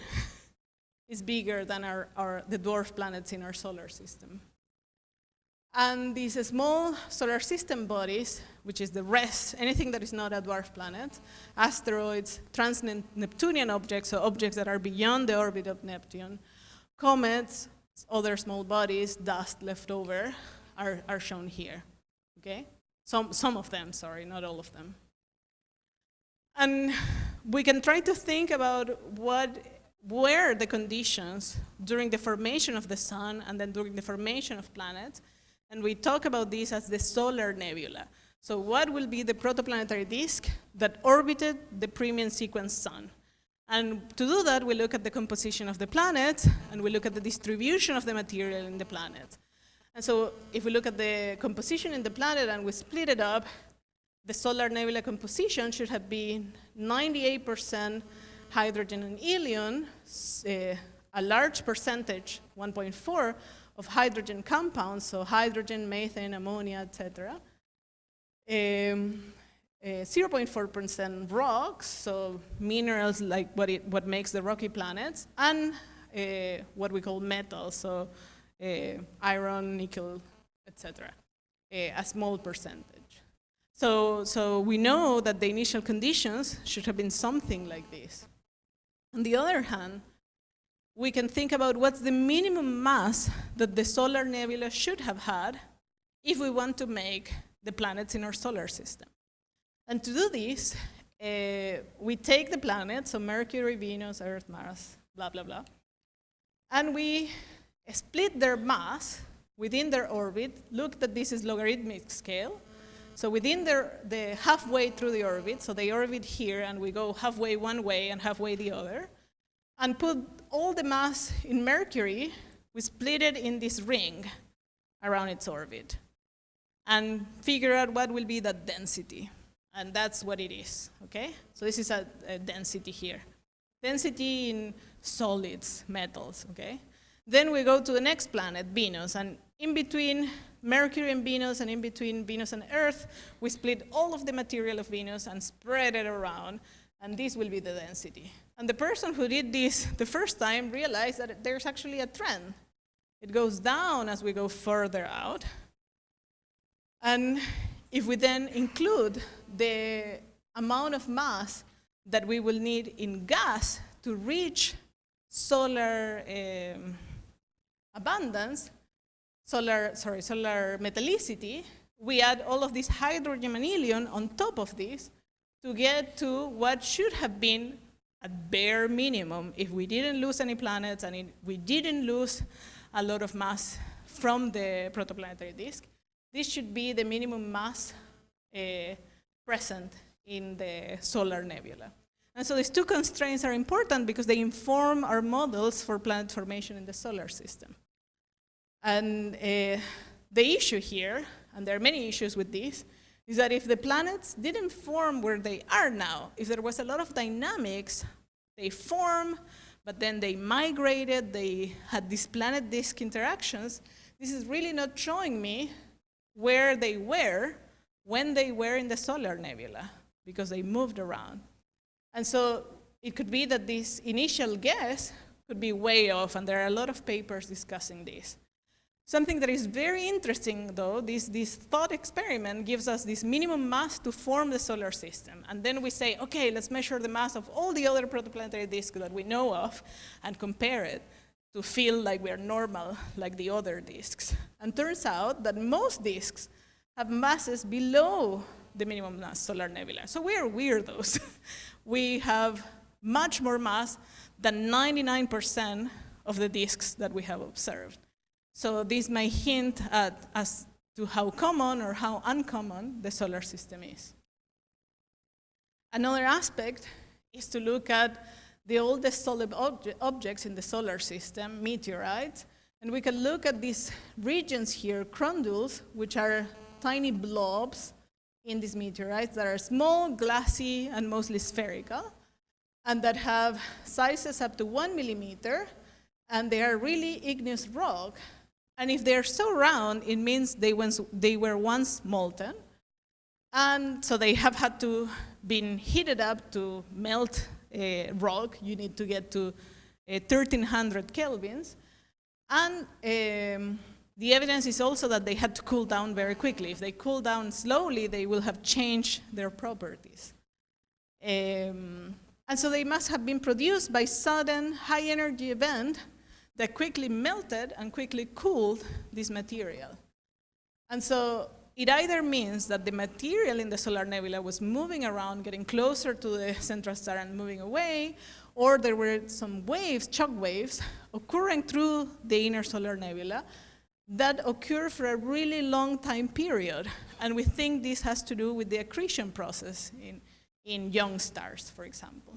is bigger than the dwarf planets in our solar system. And these small solar system bodies, which is the rest, anything that is not a dwarf planet, asteroids, trans-Neptunian objects, so objects that are beyond the orbit of Neptune, comets, other small bodies, dust left over, are shown here, okay? Some of them, sorry, not all of them. And we can try to think about what were the conditions during the formation of the sun and then during the formation of planets. And we talk about this as the solar nebula. So what will be the protoplanetary disk that orbited the premium sequence sun? And to do that, we look at the composition of the planet, and we look at the distribution of the material in the planet. And so if we look at the composition in the planet and we split it up, the solar nebula composition should have been 98% hydrogen and helium, a large percentage, 1.4, of hydrogen compounds, so hydrogen, methane, ammonia, etc. 0.4% rocks, so minerals like what makes the rocky planets, and what we call metals, so iron, nickel, etc. A small percentage. So we know that the initial conditions should have been something like this. On the other hand, we can think about what's the minimum mass that the solar nebula should have had if we want to make the planets in our solar system. And to do this, we take the planets, so Mercury, Venus, Earth, Mars, blah, blah, blah, and we split their mass within their orbit. Look that this is logarithmic scale. So within the halfway through the orbit, so they orbit here, and we go halfway one way and halfway the other, and put all the mass in Mercury, we split it in this ring around its orbit, and figure out what will be that density. And that's what it is, okay? So this is a density here. Density in solids, metals, okay? Then we go to the next planet, Venus, and in between Mercury and Venus, and in between Venus and Earth, we split all of the material of Venus and spread it around, and this will be the density. And the person who did this the first time realized that there's actually a trend. It goes down as we go further out. And if we then include the amount of mass that we will need in gas to reach solar abundance, solar metallicity, we add all of this hydrogen and helium on top of this to get to what should have been a bare minimum if we didn't lose any planets and if we didn't lose a lot of mass from the protoplanetary disk. This should be the minimum mass present in the solar nebula. And so these two constraints are important because they inform our models for planet formation in the solar system. And the issue here, and there are many issues with this, is that if the planets didn't form where they are now, if there was a lot of dynamics, they form, but then they migrated, they had these planet disk interactions, this is really not showing me where they were when they were in the solar nebula, because they moved around. And so it could be that this initial guess could be way off, and there are a lot of papers discussing this. Something that is very interesting, though, this thought experiment gives us this minimum mass to form the solar system. And then we say, okay, let's measure the mass of all the other protoplanetary disks that we know of and compare it to feel like we're normal, like the other disks. And turns out that most disks have masses below the minimum mass solar nebula. So we're weirdos. We have much more mass than 99% of the disks that we have observed. So this may hint as to how common or how uncommon the solar system is. Another aspect is to look at the oldest solid objects in the solar system, meteorites, and we can look at these regions here, crundules, which are tiny blobs in these meteorites that are small, glassy, and mostly spherical, and that have sizes up to 1 millimeter, and they are really igneous rock. And if they're so round, it means they were once molten. And so they have had to been heated up to melt rock. You need to get to 1,300 kelvins. And the evidence is also that they had to cool down very quickly. If they cool down slowly, they will have changed their properties. And so they must have been produced by sudden high energy event that quickly melted and quickly cooled this material. And so it either means that the material in the solar nebula was moving around, getting closer to the central star and moving away, or there were some waves, shock waves, occurring through the inner solar nebula that occur for a really long time period. And we think this has to do with the accretion process in young stars, for example.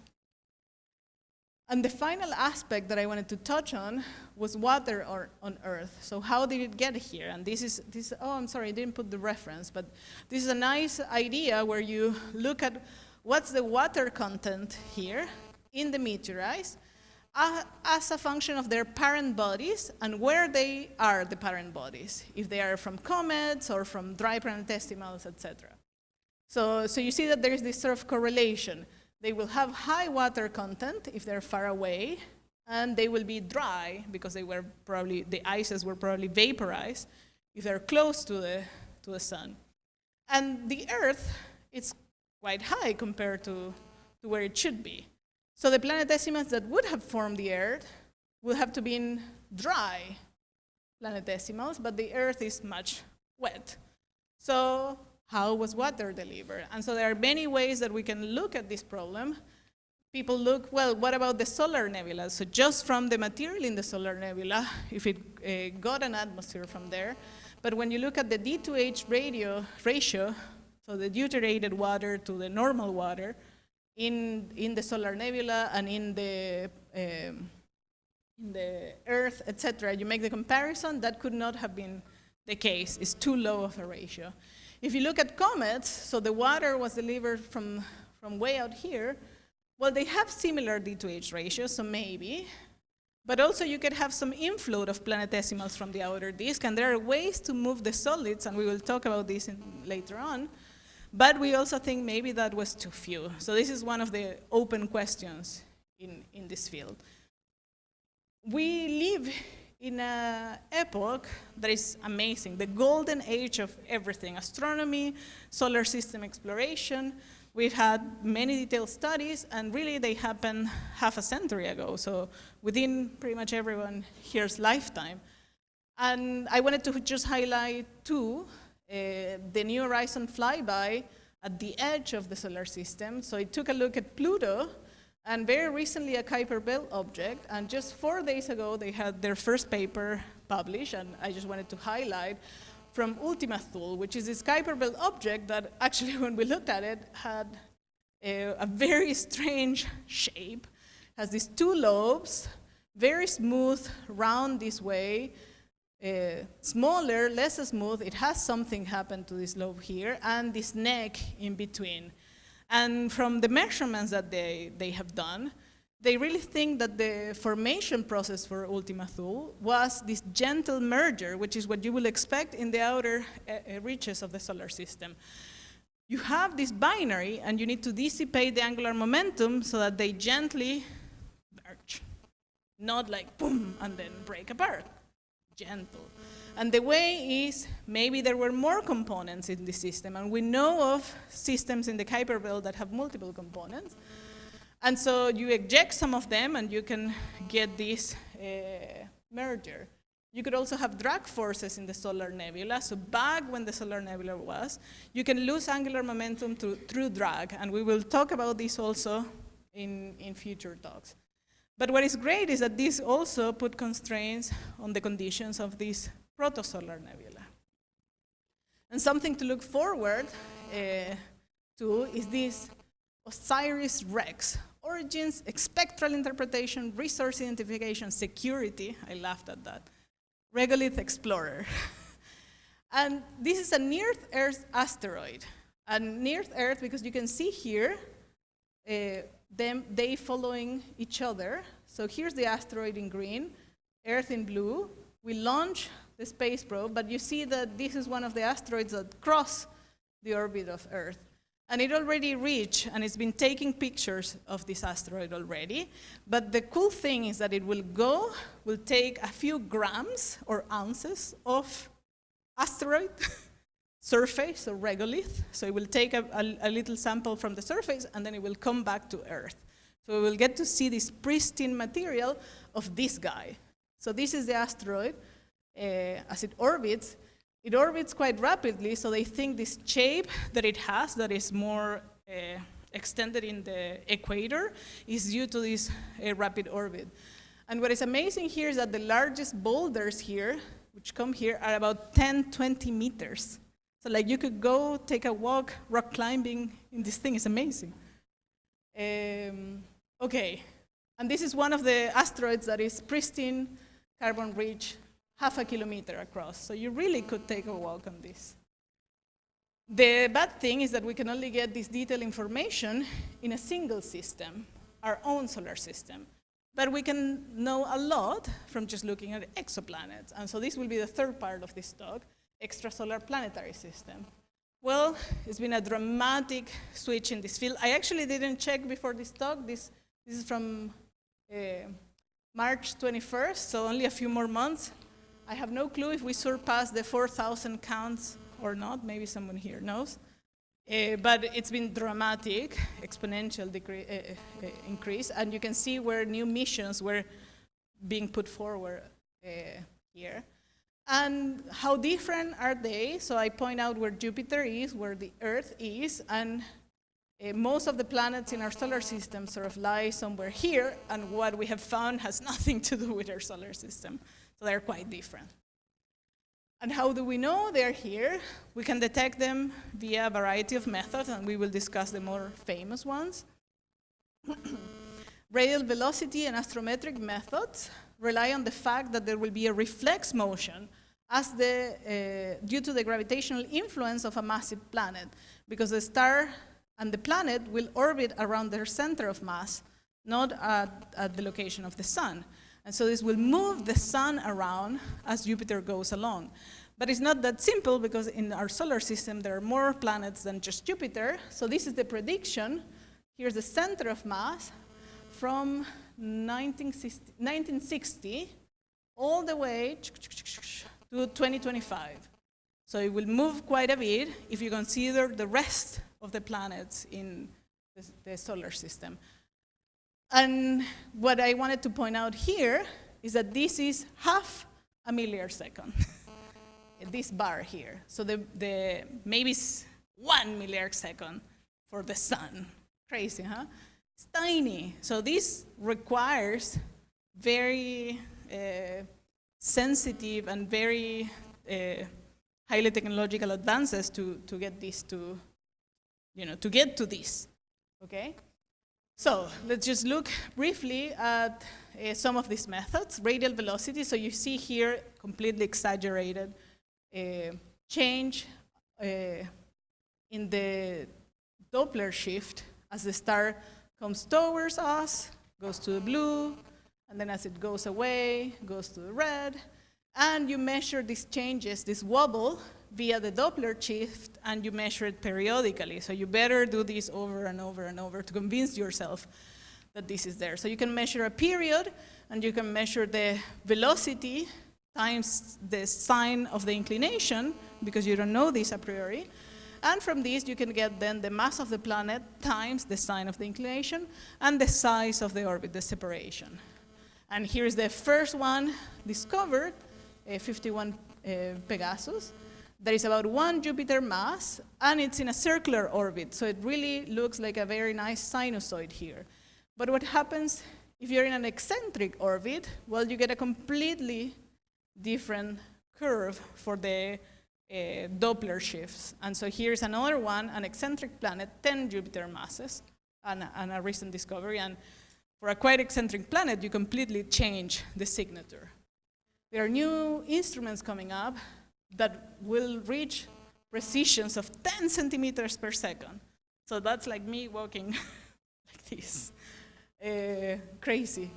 And the final aspect that I wanted to touch on was water on Earth. So how did it get here? And this, oh, I'm sorry, I didn't put the reference, but this is a nice idea where you look at what's the water content here in the meteorites as a function of their parent bodies and where they are, the parent bodies, if they are from comets or from dry planetesimals, etc. So you see that there is this sort of correlation. They will have high water content if they're far away, and they will be dry because they were probably, the ices were probably vaporized if they're close to the sun. And the Earth, it's quite high compared to where it should be. So the planetesimals that would have formed the Earth would have to be in dry planetesimals, but the Earth is much wet. So how was water delivered? And so there are many ways that we can look at this problem. People look, well, what about the solar nebula? So just from the material in the solar nebula, if it got an atmosphere from there. But when you look at the D2H ratio, so the deuterated water to the normal water, in the solar nebula and in the Earth, etc., you make the comparison, that could not have been the case. It's too low of a ratio. If you look at comets, so the water was delivered from way out here, well, they have similar D2H ratios, so maybe. But also you could have some inflow of planetesimals from the outer disk, and there are ways to move the solids, and we will talk about this later on. But we also think maybe that was too few. So this is one of the open questions in this field. We live in an epoch that is amazing, the golden age of everything, astronomy, solar system exploration. We've had many detailed studies, and really they happened half a century ago, so within pretty much everyone here's lifetime. And I wanted to just highlight two, the New Horizon flyby at the edge of the solar system. So it took a look at Pluto, and very recently a Kuiper Belt object, and just 4 days ago they had their first paper published, and I just wanted to highlight from Ultima Thule, which is this Kuiper Belt object that actually when we looked at it had a very strange shape, has these two lobes, very smooth, round this way, smaller, less smooth, it has something happen to this lobe here, and this neck in between. And from the measurements that they have done, they really think that the formation process for Ultima Thule was this gentle merger, which is what you will expect in the outer reaches of the solar system. You have this binary, and you need to dissipate the angular momentum so that they gently merge, not like boom, and then break apart, gentle. And the way is, maybe there were more components in the system, and we know of systems in the Kuiper Belt that have multiple components. And so you eject some of them, and you can get this merger. You could also have drag forces in the solar nebula. So back when the solar nebula was, you can lose angular momentum through drag, and we will talk about this also in future talks. But what is great is that this also put constraints on the conditions of this protosolar nebula. And something to look forward to is this OSIRIS-REx, origins, spectral interpretation, resource identification, security. I laughed at that. Regolith Explorer. And this is a near-Earth asteroid. And near-Earth, because you can see here, they following each other. So here's the asteroid in green, Earth in blue. We launch the space probe, but you see that this is one of the asteroids that cross the orbit of Earth. And it already reached, and it's been taking pictures of this asteroid already. But the cool thing is that it will take a few grams or ounces of asteroid surface or regolith. So it will take a little sample from the surface, and then it will come back to Earth. So we will get to see this pristine material of this guy. So this is the asteroid as it orbits. It orbits quite rapidly, so they think this shape that it has, that is more extended in the equator, is due to this rapid orbit. And what is amazing here is that the largest boulders here, which come here, are about 10, 20 meters. So like you could go take a walk, rock climbing in this thing. It's amazing. Okay, and this is one of the asteroids that is pristine, carbon-rich, half a kilometer across. So you really could take a walk on this. The bad thing is that we can only get this detailed information in a single system, our own solar system. But we can know a lot from just looking at exoplanets. And so this will be the third part of this talk, extrasolar planetary system. Well, it's been a dramatic switch in this field. I actually didn't check before this talk. This is from March 21st, so only a few more months. I have no clue if we surpassed the 4,000 counts or not. Maybe someone here knows. But it's been dramatic, exponential increase. And you can see where new missions were being put forward here. And how different are they? So I point out where Jupiter is, where the Earth is, and most of the planets in our solar system sort of lie somewhere here, and what we have found has nothing to do with our solar system. So they're quite different. And how do we know they're here? We can detect them via a variety of methods, and we will discuss the more famous ones. Radial velocity and astrometric methods rely on the fact that there will be a reflex motion as due to the gravitational influence of a massive planet, because the star and the planet will orbit around their center of mass, not at the location of the sun. And so this will move the sun around as Jupiter goes along. But it's not that simple, because in our solar system there are more planets than just Jupiter. So this is the prediction. Here's the center of mass from 1960 all the way to 2025. So it will move quite a bit if you consider the rest of the planets in the solar system. And what I wanted to point out here is that this is half a millisecond, this bar here. So the maybe 1 millisecond for the sun. Crazy, huh? It's tiny. So this requires very sensitive and very highly technological advances to get this to get to this, okay? So let's just look briefly at some of these methods. Radial velocity, so you see here completely exaggerated change in the Doppler shift as the star comes towards us, goes to the blue, and then as it goes away, goes to the red. And you measure these changes, this wobble, via the Doppler shift, and you measure it periodically. So you better do this over and over and over to convince yourself that this is there. So you can measure a period, and you can measure the velocity times the sine of the inclination, because you don't know this a priori. And from this, you can get then the mass of the planet times the sine of the inclination and the size of the orbit, the separation. And here's the first one discovered, 51 Pegasus. There is about 1 Jupiter mass, and it's in a circular orbit, so it really looks like a very nice sinusoid here. But what happens if you're in an eccentric orbit? Well, you get a completely different curve for the Doppler shifts. And so here's another one, an eccentric planet, 10 Jupiter masses, and a recent discovery. And for a quite eccentric planet, you completely change the signature. There are new instruments coming up that will reach precisions of 10 centimeters per second. So that's like me walking like this. Crazy.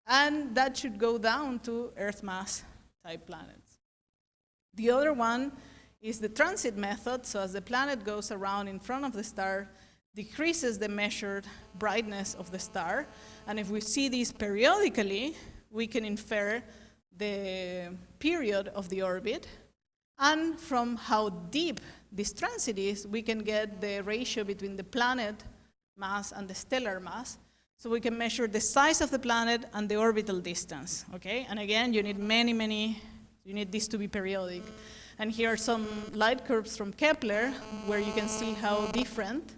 And that should go down to Earth mass type planets. The other one is the transit method. So as the planet goes around in front of the star, decreases the measured brightness of the star. And if we see these periodically, we can infer the period of the orbit. And from how deep this transit is, we can get the ratio between the planet mass and the stellar mass. So we can measure the size of the planet and the orbital distance, okay? And again, you need you need this to be periodic. And here are some light curves from Kepler, where you can see how different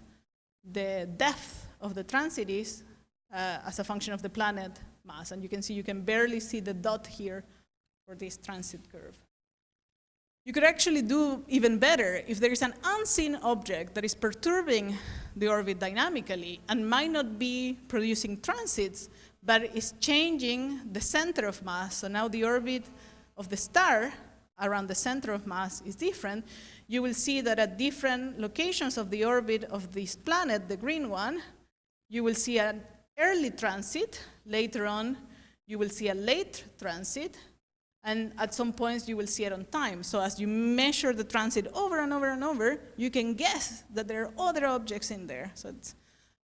the depth of the transit is as a function of the planet mass. And you can see, you can barely see the dot here for this transit curve. You could actually do even better if there is an unseen object that is perturbing the orbit dynamically and might not be producing transits, but is changing the center of mass. So now the orbit of the star around the center of mass is different. You will see that at different locations of the orbit of this planet, the green one, you will see an early transit. Later on, you will see a late transit. And at some points, you will see it on time. So as you measure the transit over and over and over, you can guess that there are other objects in there. So it's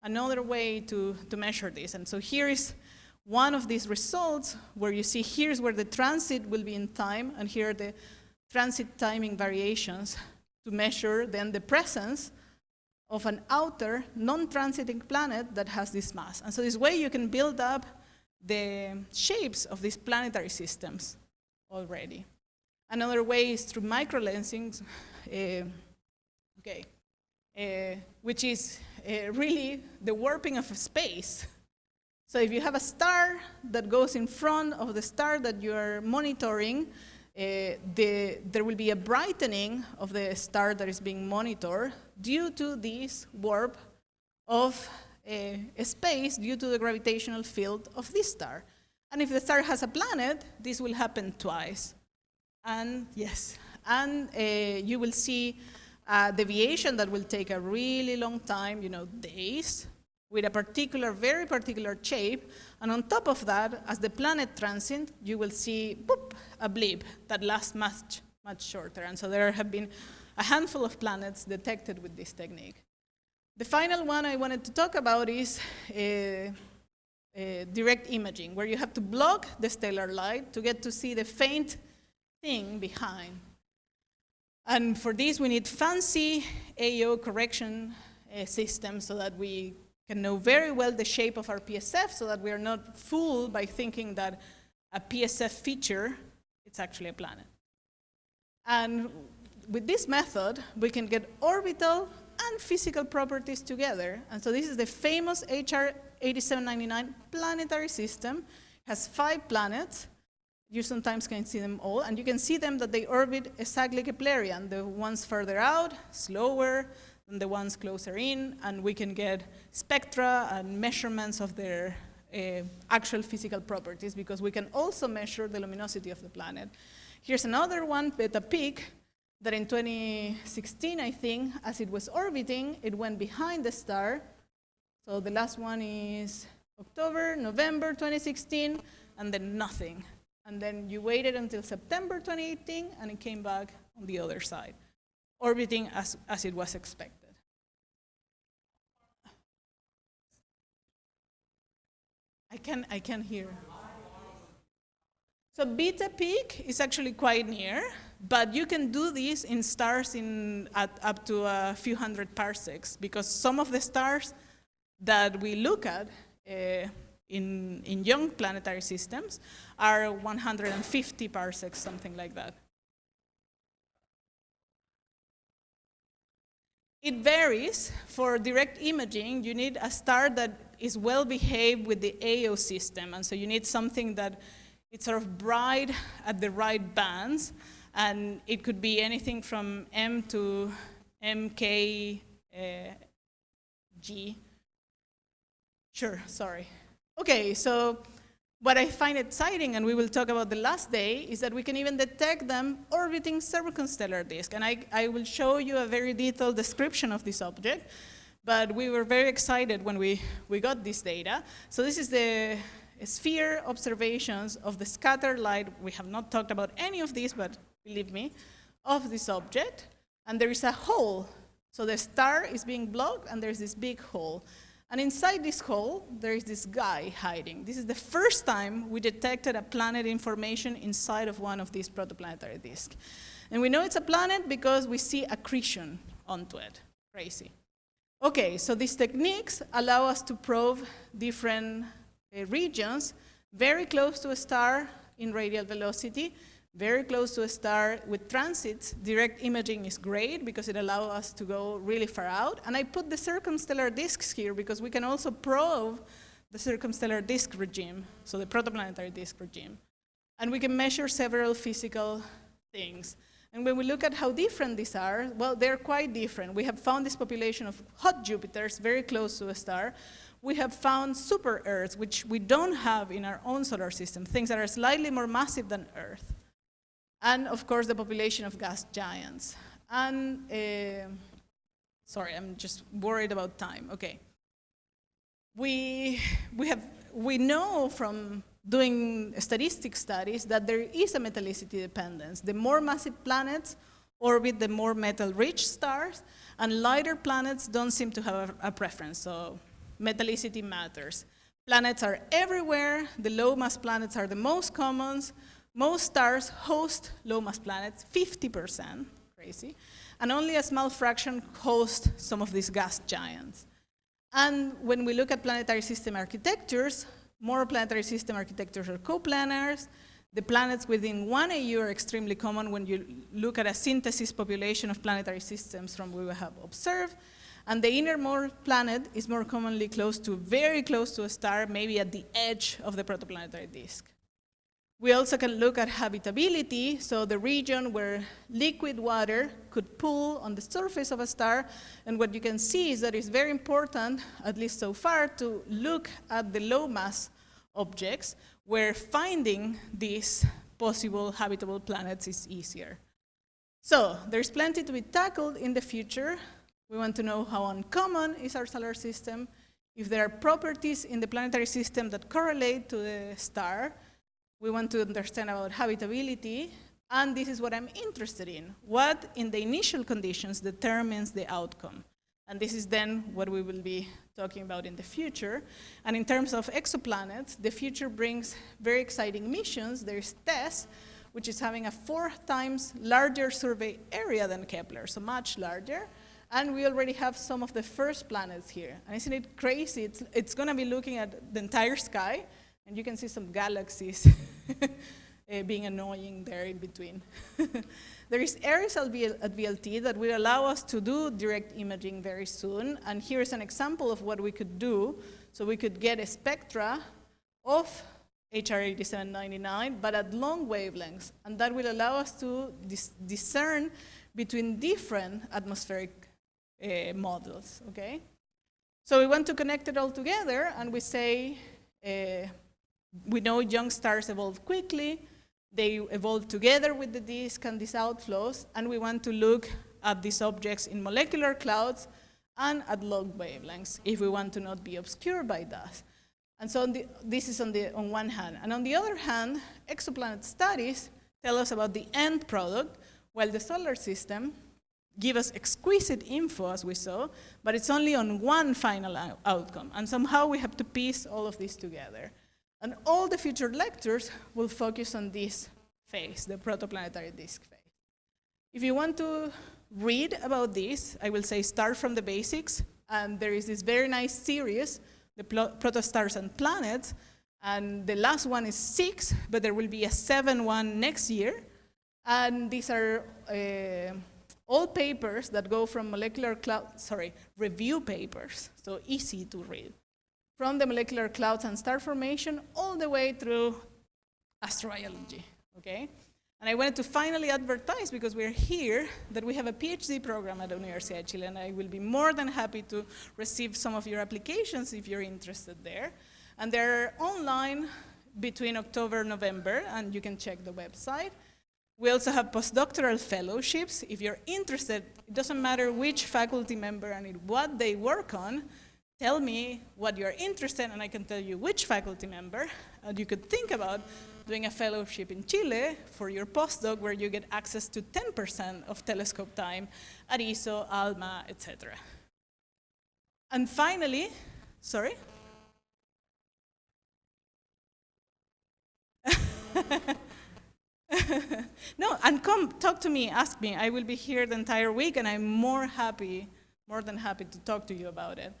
another way to measure this. And so here is one of these results where you see here's where the transit will be in time, and here are the transit timing variations to measure then the presence of an outer non-transiting planet that has this mass. And so this way you can build up the shapes of these planetary systems already. Another way is through microlensing, which is really the warping of space. So if you have a star that goes in front of the star that you are monitoring, there will be a brightening of the star that is being monitored due to this warp of space due to the gravitational field of this star. And if the star has a planet, this will happen twice. And yes, and you will see a deviation that will take a really long time, days, with a particular, very particular shape. And on top of that, as the planet transits, you will see, boop, a blip that lasts much, much shorter. And so there have been a handful of planets detected with this technique. The final one I wanted to talk about is direct imaging, where you have to block the stellar light to get to see the faint thing behind. And for this, we need fancy AO correction systems so that we can know very well the shape of our PSF, so that we are not fooled by thinking that a PSF feature, it's actually a planet. And with this method, we can get orbital and physical properties together. And so this is the famous HR 8799 planetary system. It has 5 planets. You sometimes can see them all, and you can see them that they orbit exactly Keplerian. The ones further out, slower than the ones closer in, and we can get spectra and measurements of their actual physical properties, because we can also measure the luminosity of the planet. Here's another one, Beta Peak, that in 2016, I think, as it was orbiting, it went behind the star. So the last one is October, November 2016, and then nothing. And then you waited until September 2018, and it came back on the other side, orbiting as it was expected. I can hear. So Beta Peak is actually quite near, but you can do this in stars at up to a few hundred parsecs, because some of the stars that we look at in young planetary systems are 150 parsecs, something like that. It varies. For direct imaging, you need a star that is well behaved with the AO system, and so you need something that it's sort of bright at the right bands, and it could be anything from M to MKG. Sure, sorry. Okay, so what I find exciting, and we will talk about the last day, is that we can even detect them orbiting circumstellar disk. And I will show you a very detailed description of this object, but we were very excited when we got this data. So this is the sphere observations of the scattered light. We have not talked about any of these, but believe me, of this object, and there is a hole. So the star is being blocked, and there's this big hole. And inside this hole, there is this guy hiding. This is the first time we detected a planet information inside of one of these protoplanetary disks. And we know it's a planet because we see accretion onto it. Crazy. Okay, so these techniques allow us to probe different regions very close to a star in radial velocity, very close to a star with transits. Direct imaging is great because it allows us to go really far out. And I put the circumstellar disks here because we can also probe the circumstellar disk regime, so the protoplanetary disk regime. And we can measure several physical things. And when we look at how different these are, well, they're quite different. We have found this population of hot Jupiters very close to a star. We have found super Earths, which we don't have in our own solar system, things that are slightly more massive than Earth. And of course, the population of gas giants. And, sorry, I'm just worried about time. Okay. We know from doing statistic studies that there is a metallicity dependence. The more massive planets orbit the more metal-rich stars, and lighter planets don't seem to have a preference, so metallicity matters. Planets are everywhere. The low-mass planets are the most common. Most stars host low-mass planets, 50%, crazy, and only a small fraction host some of these gas giants. And when we look at planetary system architectures, more planetary system architectures are coplanars. The planets within 1 AU are extremely common when you look at a synthesis population of planetary systems from what we have observed. And the innermost planet is more commonly very close to a star, maybe at the edge of the protoplanetary disk. We also can look at habitability, so the region where liquid water could pool on the surface of a star. And what you can see is that it's very important, at least so far, to look at the low mass objects where finding these possible habitable planets is easier. So there's plenty to be tackled in the future. We want to know how uncommon is our solar system, if there are properties in the planetary system that correlate to the star. We want to understand about habitability, and this is what I'm interested in. What in the initial conditions determines the outcome? And this is then what we will be talking about in the future. And in terms of exoplanets, the future brings very exciting missions. There's TESS, which is having a 4 times larger survey area than Kepler, so much larger. And we already have some of the first planets here. And isn't it crazy? It's going to be looking at the entire sky, and you can see some galaxies being annoying there in between. There is ARIES at VLT that will allow us to do direct imaging very soon. And here's an example of what we could do. So we could get a spectra of HR 8799, but at long wavelengths. And that will allow us to discern between different atmospheric models, okay? So we want to connect it all together, and we say, we know young stars evolve quickly, they evolve together with the disk and these outflows, and we want to look at these objects in molecular clouds and at long wavelengths if we want to not be obscured by dust. And so this is on one hand. And on the other hand, exoplanet studies tell us about the end product, while the solar system give us exquisite info, as we saw, but it's only on one final outcome. And somehow we have to piece all of this together. And all the future lectures will focus on this phase, the protoplanetary disk phase. If you want to read about this, I will say start from the basics. And there is this very nice series, the protostars and planets. And the last one is 6, but there will be a 7th one next year. And these are all papers that go from molecular clouds, review papers, so easy to read, from the molecular clouds and star formation all the way through astrobiology, okay? And I wanted to finally advertise, because we're here, that we have a PhD program at the University of Chile, and I will be more than happy to receive some of your applications if you're interested there. And they're online between October and November, and you can check the website. We also have postdoctoral fellowships. If you're interested, it doesn't matter which faculty member and what they work on, tell me what you're interested in, and I can tell you which faculty member. And you could think about doing a fellowship in Chile for your postdoc where you get access to 10% of telescope time at ISO, ALMA, etc. And finally, sorry? No, and come talk to me, ask me. I will be here the entire week, and I'm more than happy to talk to you about it.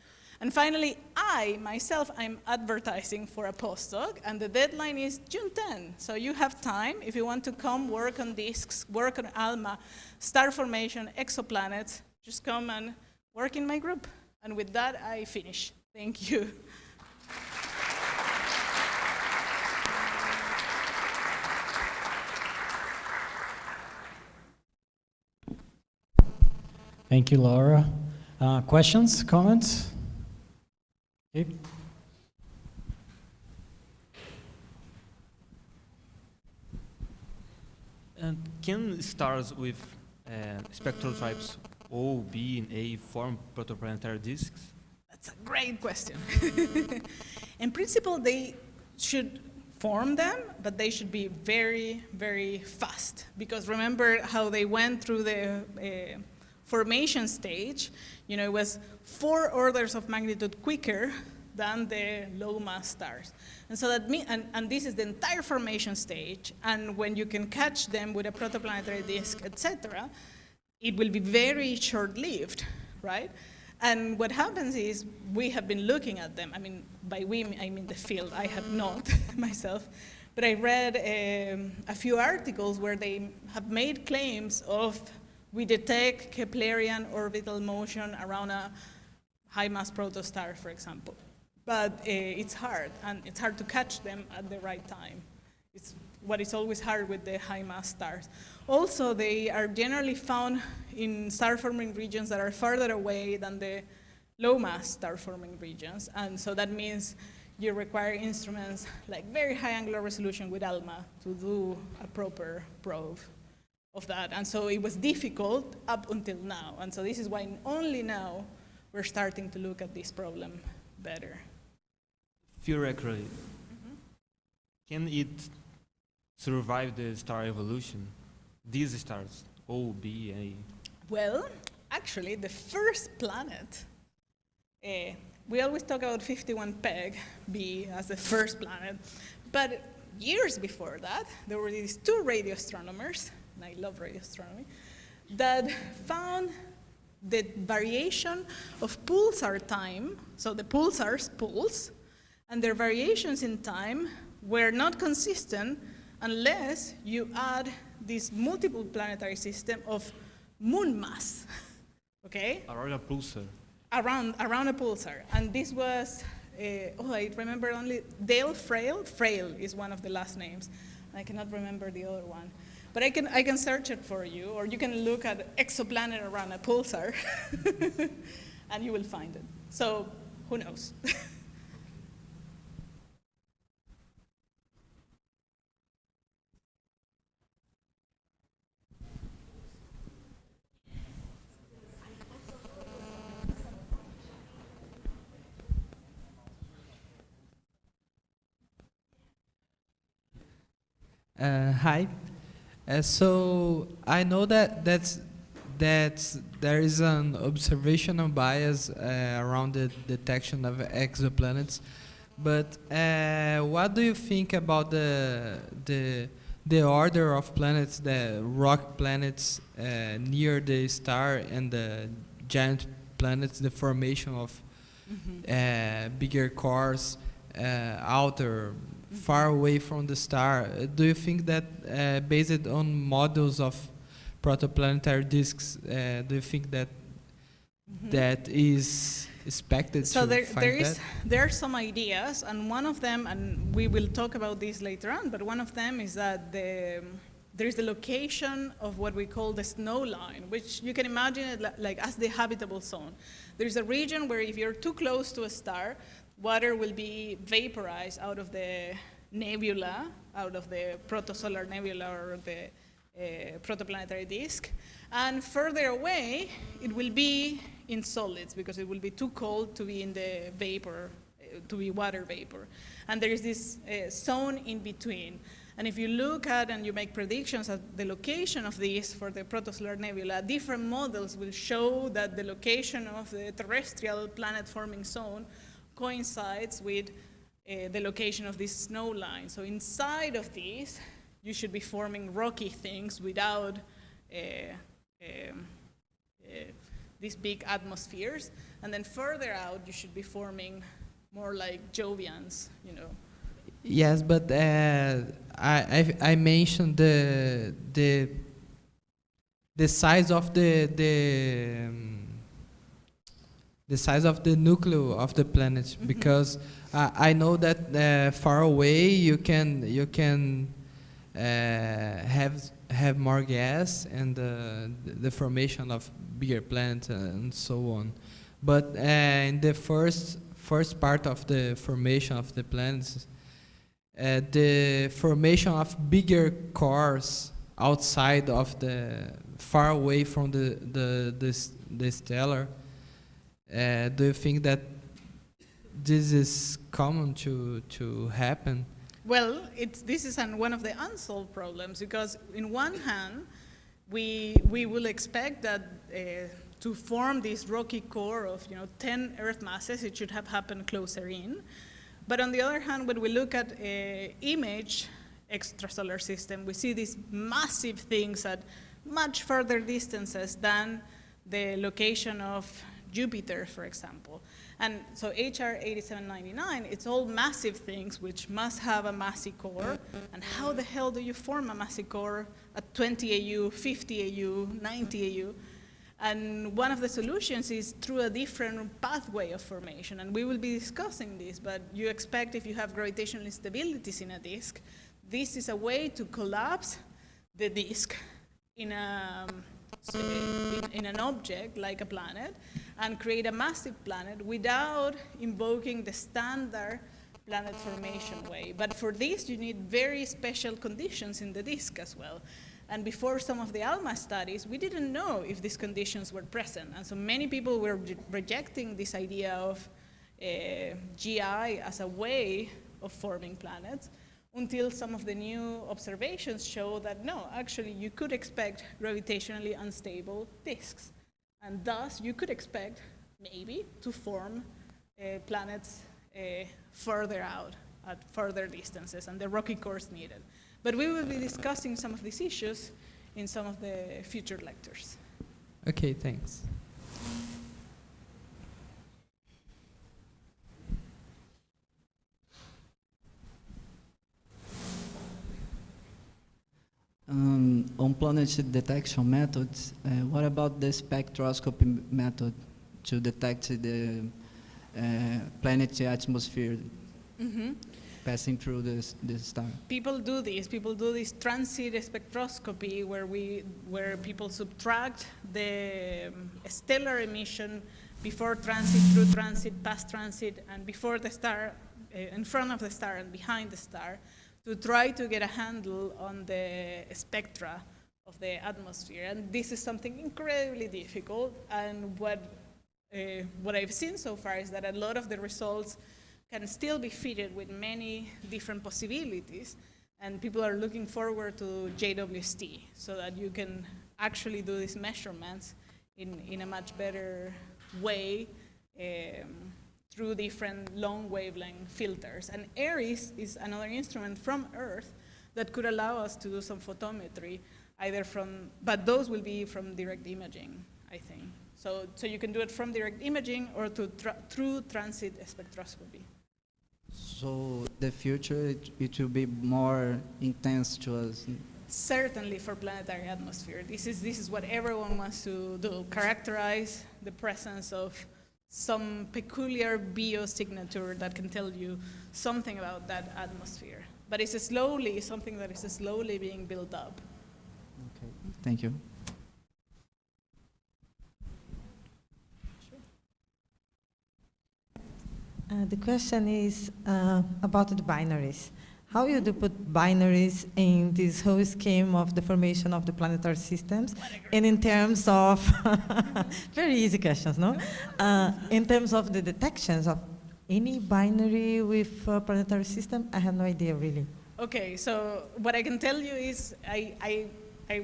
And finally, I'm advertising for a postdoc, and the deadline is June 10. So you have time if you want to come work on disks, work on ALMA, star formation, exoplanets. Just come and work in my group. And with that, I finish. Thank you. Thank you, Laura. Questions, comments? Okay. And can stars with spectral types O, B, and A form protoplanetary disks? That's a great question. In principle, they should form them, but they should be very, very fast. Because remember how they went through the formation stage, you know, it was 4 orders of magnitude quicker than the low mass stars. And so that and this is the entire formation stage, and when you can catch them with a protoplanetary disk, etc., it will be very short-lived, right? And what happens is we have been looking at them. I mean, by we, I mean the field. I have not myself. But I read a few articles where they have made claims of we detect Keplerian orbital motion around a high-mass protostar, for example. But it's hard, and it's hard to catch them at the right time. It's what is always hard with the high-mass stars. Also, they are generally found in star-forming regions that are farther away than the low-mass star-forming regions, and so that means you require instruments like very high angular resolution with ALMA to do a proper probe of that. And so it was difficult up until now. And so this is why only now we're starting to look at this problem better. Theoretically, can it survive the star evolution? These stars, O, B, A? Well, actually, the first planet, we always talk about 51 Peg B as the first planet, but years before that, there were these 2 radio astronomers, and I love radio astronomy, that found the variation of pulsar time, so the pulsars pulse, and their variations in time were not consistent unless you add this multiple planetary system of moon mass, okay? Around a pulsar. Around a pulsar. And this was, I remember only Dale Frail. Frail is one of the last names. I cannot remember the other one. But I can search it for you, or you can look at exoplanet around a pulsar, and you will find it. So who knows? Hi. So I know that there is an observational bias around the detection of exoplanets, but what do you think about the order of planets, the rock planets near the star, and the giant planets, the formation of bigger cores, outer, far away from the star? Do you think that based on models of protoplanetary disks, do you think that that is expected so to find that? There are some ideas, and one of them, and we will talk about this later on, but one of them is that there is the location of what we call the snow line, which you can imagine it like as the habitable zone. There's a region where if you're too close to a star, water will be vaporized out of the nebula, out of the protosolar nebula or the protoplanetary disk. And further away, it will be in solids because it will be too cold to be in the vapor, to be water vapor. And there is this zone in between. And if you look at and you make predictions at the location of these for the protosolar nebula, different models will show that the location of the terrestrial planet-forming zone coincides with the location of this snow line. So inside of these, you should be forming rocky things without these big atmospheres. And then further out, you should be forming more like Jovians, you know. Yes, but I mentioned the size of the size of the nucleus of the planet, because I know that far away you can have more gas and the formation of bigger planets and so on, but in the first part of the formation of the planets, the formation of bigger cores outside of the far away from the stellar. Do you think that this is common to happen? Well, this is one of the unsolved problems, because in one hand, we will expect that to form this rocky core of 10 Earth masses, it should have happened closer in. But on the other hand, when we look at image extrasolar system, we see these massive things at much further distances than the location of Jupiter, for example. And so HR 8799, it's all massive things which must have a massive core. And how the hell do you form a massive core at 20 AU, 50 AU, 90 AU? And one of the solutions is through a different pathway of formation. And we will be discussing this, but you expect if you have gravitational instabilities in a disk, this is a way to collapse the disk in an object like a planet and create a massive planet without invoking the standard planet formation way. But for this, you need very special conditions in the disk as well. And before some of the ALMA studies, we didn't know if these conditions were present. And so many people were rejecting this idea of GI as a way of forming planets, until some of the new observations show that no, actually you could expect gravitationally unstable disks. And thus you could expect maybe to form planets further out at further distances and the rocky cores needed. But we will be discussing some of these issues in some of the future lectures. Okay, thanks. On planet detection methods, what about the spectroscopy method to detect the planetary atmosphere passing through the star? People do this. People do this transit spectroscopy where people subtract the stellar emission before transit, through transit, past transit, and before the star, in front of the star and behind the star, to try to get a handle on the spectra of the atmosphere. And this is something incredibly difficult. And what I've seen so far is that a lot of the results can still be fitted with many different possibilities. And people are looking forward to JWST so that you can actually do these measurements in a much better way through different long wavelength filters. And ARIES is another instrument from Earth that could allow us to do some photometry, either from, but those will be from direct imaging, I think. So you can do it from direct imaging or through transit spectroscopy. So the future, it will be more intense to us? Certainly for planetary atmosphere. This is what everyone wants to do, characterize the presence of some peculiar biosignature that can tell you something about that atmosphere. But it's something that is slowly being built up. Okay, thank you. The question is about the binaries. How you do put binaries in this whole scheme of the formation of the planetary systems? And in terms of, very easy questions, no? In terms of the detections of any binary with a planetary system, I have no idea really. Okay, so what I can tell you is I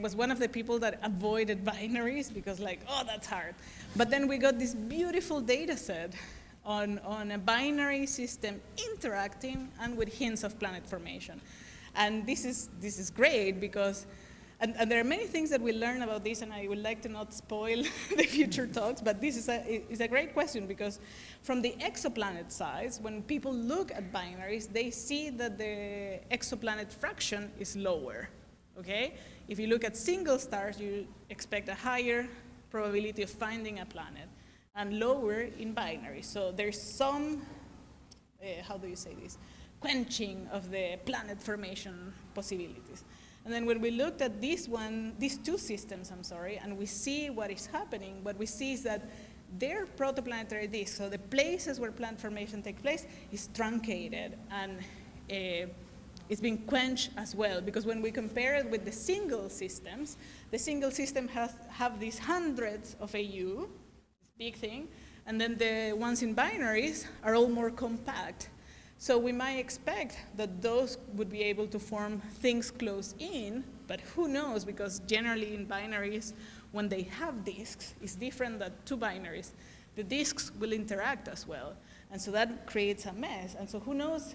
was one of the people that avoided binaries because like, oh, that's hard. But then we got this beautiful data set on a binary system interacting and with hints of planet formation. And this is great because, and there are many things that we learn about this, and I would like to not spoil the future talks, but this is a great question because from the exoplanet size, when people look at binaries, they see that the exoplanet fraction is lower, okay? If you look at single stars, you expect a higher probability of finding a planet and lower in binary. So there's some, how do you say this? Quenching of the planet formation possibilities. And then when we looked at these two systems, and we see what is happening, what we see is that their protoplanetary disk, so the places where planet formation takes place, is truncated and it's being quenched as well, because when we compare it with the single systems, the single system have these hundreds of AU, this big thing, and then the ones in binaries are all more compact. So we might expect that those would be able to form things close in, but who knows, because generally in binaries, when they have disks, it's different than two binaries. The disks will interact as well, and so that creates a mess, and so who knows,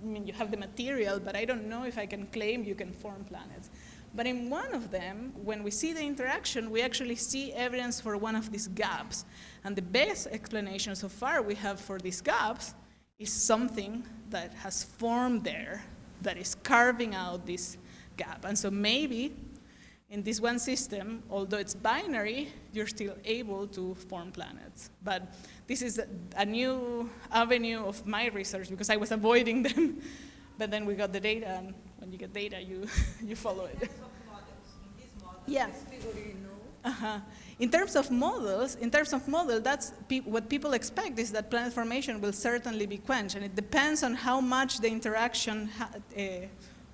I mean, you have the material, but I don't know if I can claim you can form planets. But in one of them, when we see the interaction, we actually see evidence for one of these gaps. And the best explanation so far we have for these gaps is something that has formed there that is carving out this gap. And so maybe in this one system, although it's binary, you're still able to form planets. But this is a new avenue of my research because I was avoiding them. But then we got the data, and when you get data, you follow it. Yeah. In terms of models, that's what people expect is that planet formation will certainly be quenched, and it depends on how much the interaction,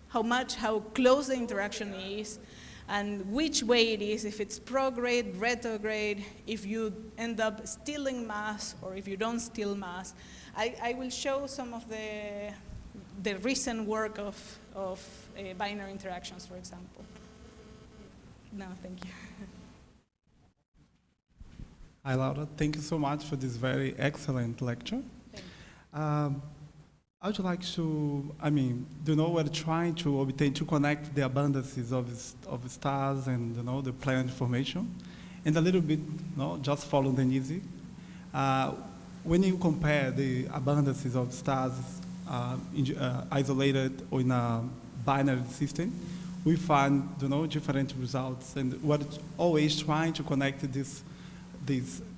how close the interaction is, and which way it is, if it's prograde, retrograde, if you end up stealing mass, or if you don't steal mass. I will show some of the recent work of binary interactions, for example. No, thank you. Hi, Laura. Thank you so much for this very excellent lecture. I would like to, we're trying to obtain, to connect the abundances of stars and, the planet formation. And a little bit, just follow the easy. When you compare the abundances of stars isolated or in a binary system, we find, different results. And we're always trying to connect this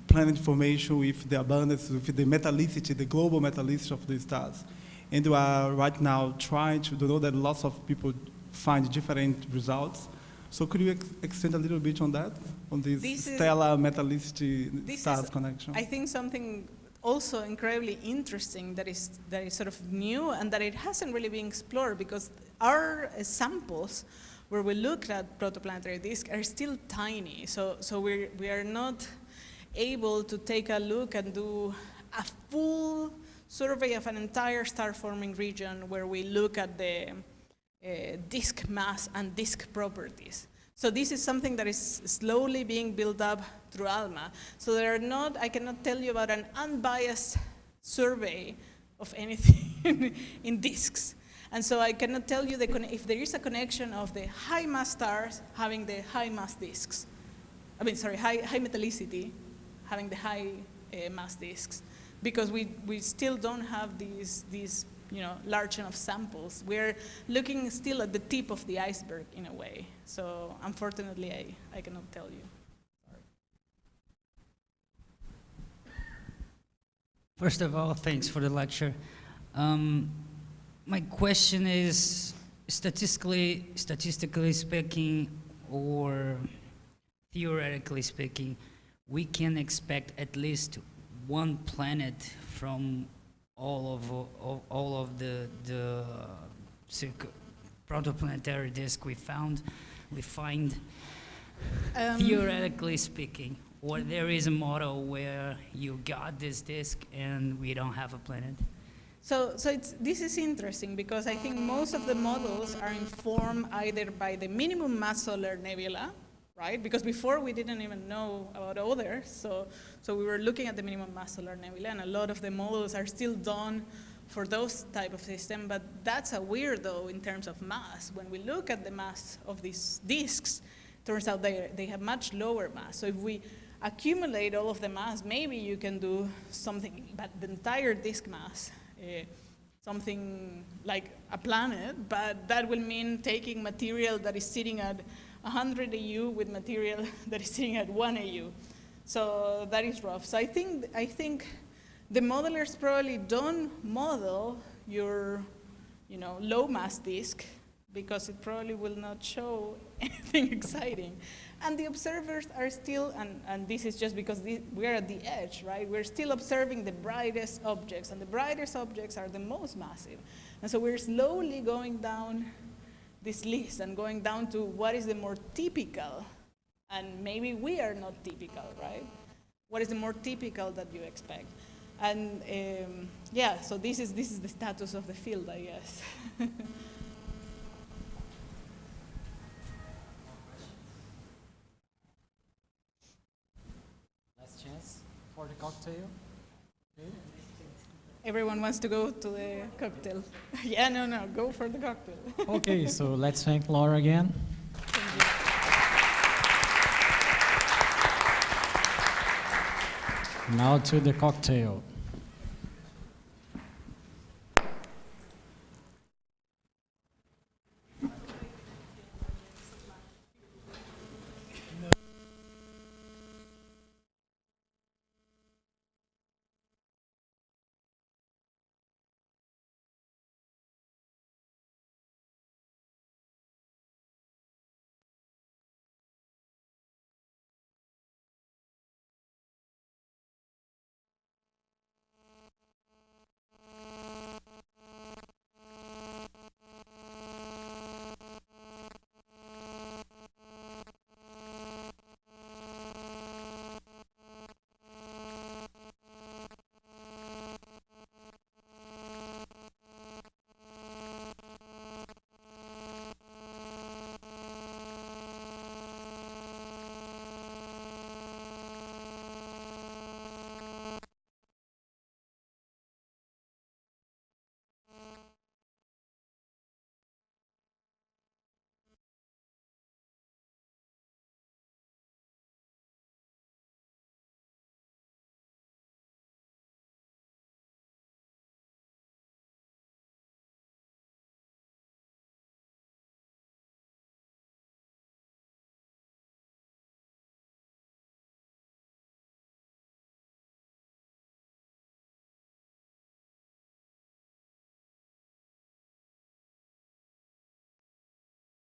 planet formation with the abundance, with the metallicity, the global metallicity of the stars. And we are right now trying to know that lots of people find different results. So could you extend a little bit on that, on this stellar metallicity stars connection? I think something also incredibly interesting that is sort of new and that it hasn't really been explored, because our samples where we look at protoplanetary disk are still tiny. So we are not able to take a look and do a full survey of an entire star-forming region where we look at the disk mass and disk properties. So this is something that is slowly being built up through ALMA. So I cannot tell you about an unbiased survey of anything in disks. And so I cannot tell you if there is a connection of the high mass stars having the high mass disks. High metallicity having the high mass disks, because we still don't have these large enough samples. We're looking still at the tip of the iceberg in a way. So unfortunately, I cannot tell you. Sorry. First of all, thanks for the lecture. My question is, statistically speaking, or theoretically speaking, we can expect at least one planet from all of the protoplanetary disk we find, theoretically speaking, or there is a model where you got this disk and we don't have a planet? This is interesting because I think most of the models are informed either by the minimum mass solar nebula, right? Because before we didn't even know about others, so we were looking at the minimum mass solar nebula, and a lot of the models are still done for those type of system, but that's a weirdo in terms of mass. When we look at the mass of these disks, turns out they have much lower mass. So if we accumulate all of the mass, maybe you can do something, but the entire disk mass, something like a planet, but that will mean taking material that is sitting at 100 AU with material that is sitting at 1 AU. So that is rough. So I think the modelers probably don't model your low mass disk because it probably will not show anything exciting. And the observers are still, and this is just because we're at the edge, right? We're still observing the brightest objects, and the brightest objects are the most massive. And so we're slowly going down this list and going down to what is the more typical, and maybe we are not typical, right? What is the more typical that you expect? And yeah, so this is the status of the field, I guess. Last chance for the cocktail. Okay. Everyone wants to go to the cocktail. Yeah, no, go for the cocktail. Okay, so let's thank Laura again. Now to the cocktail.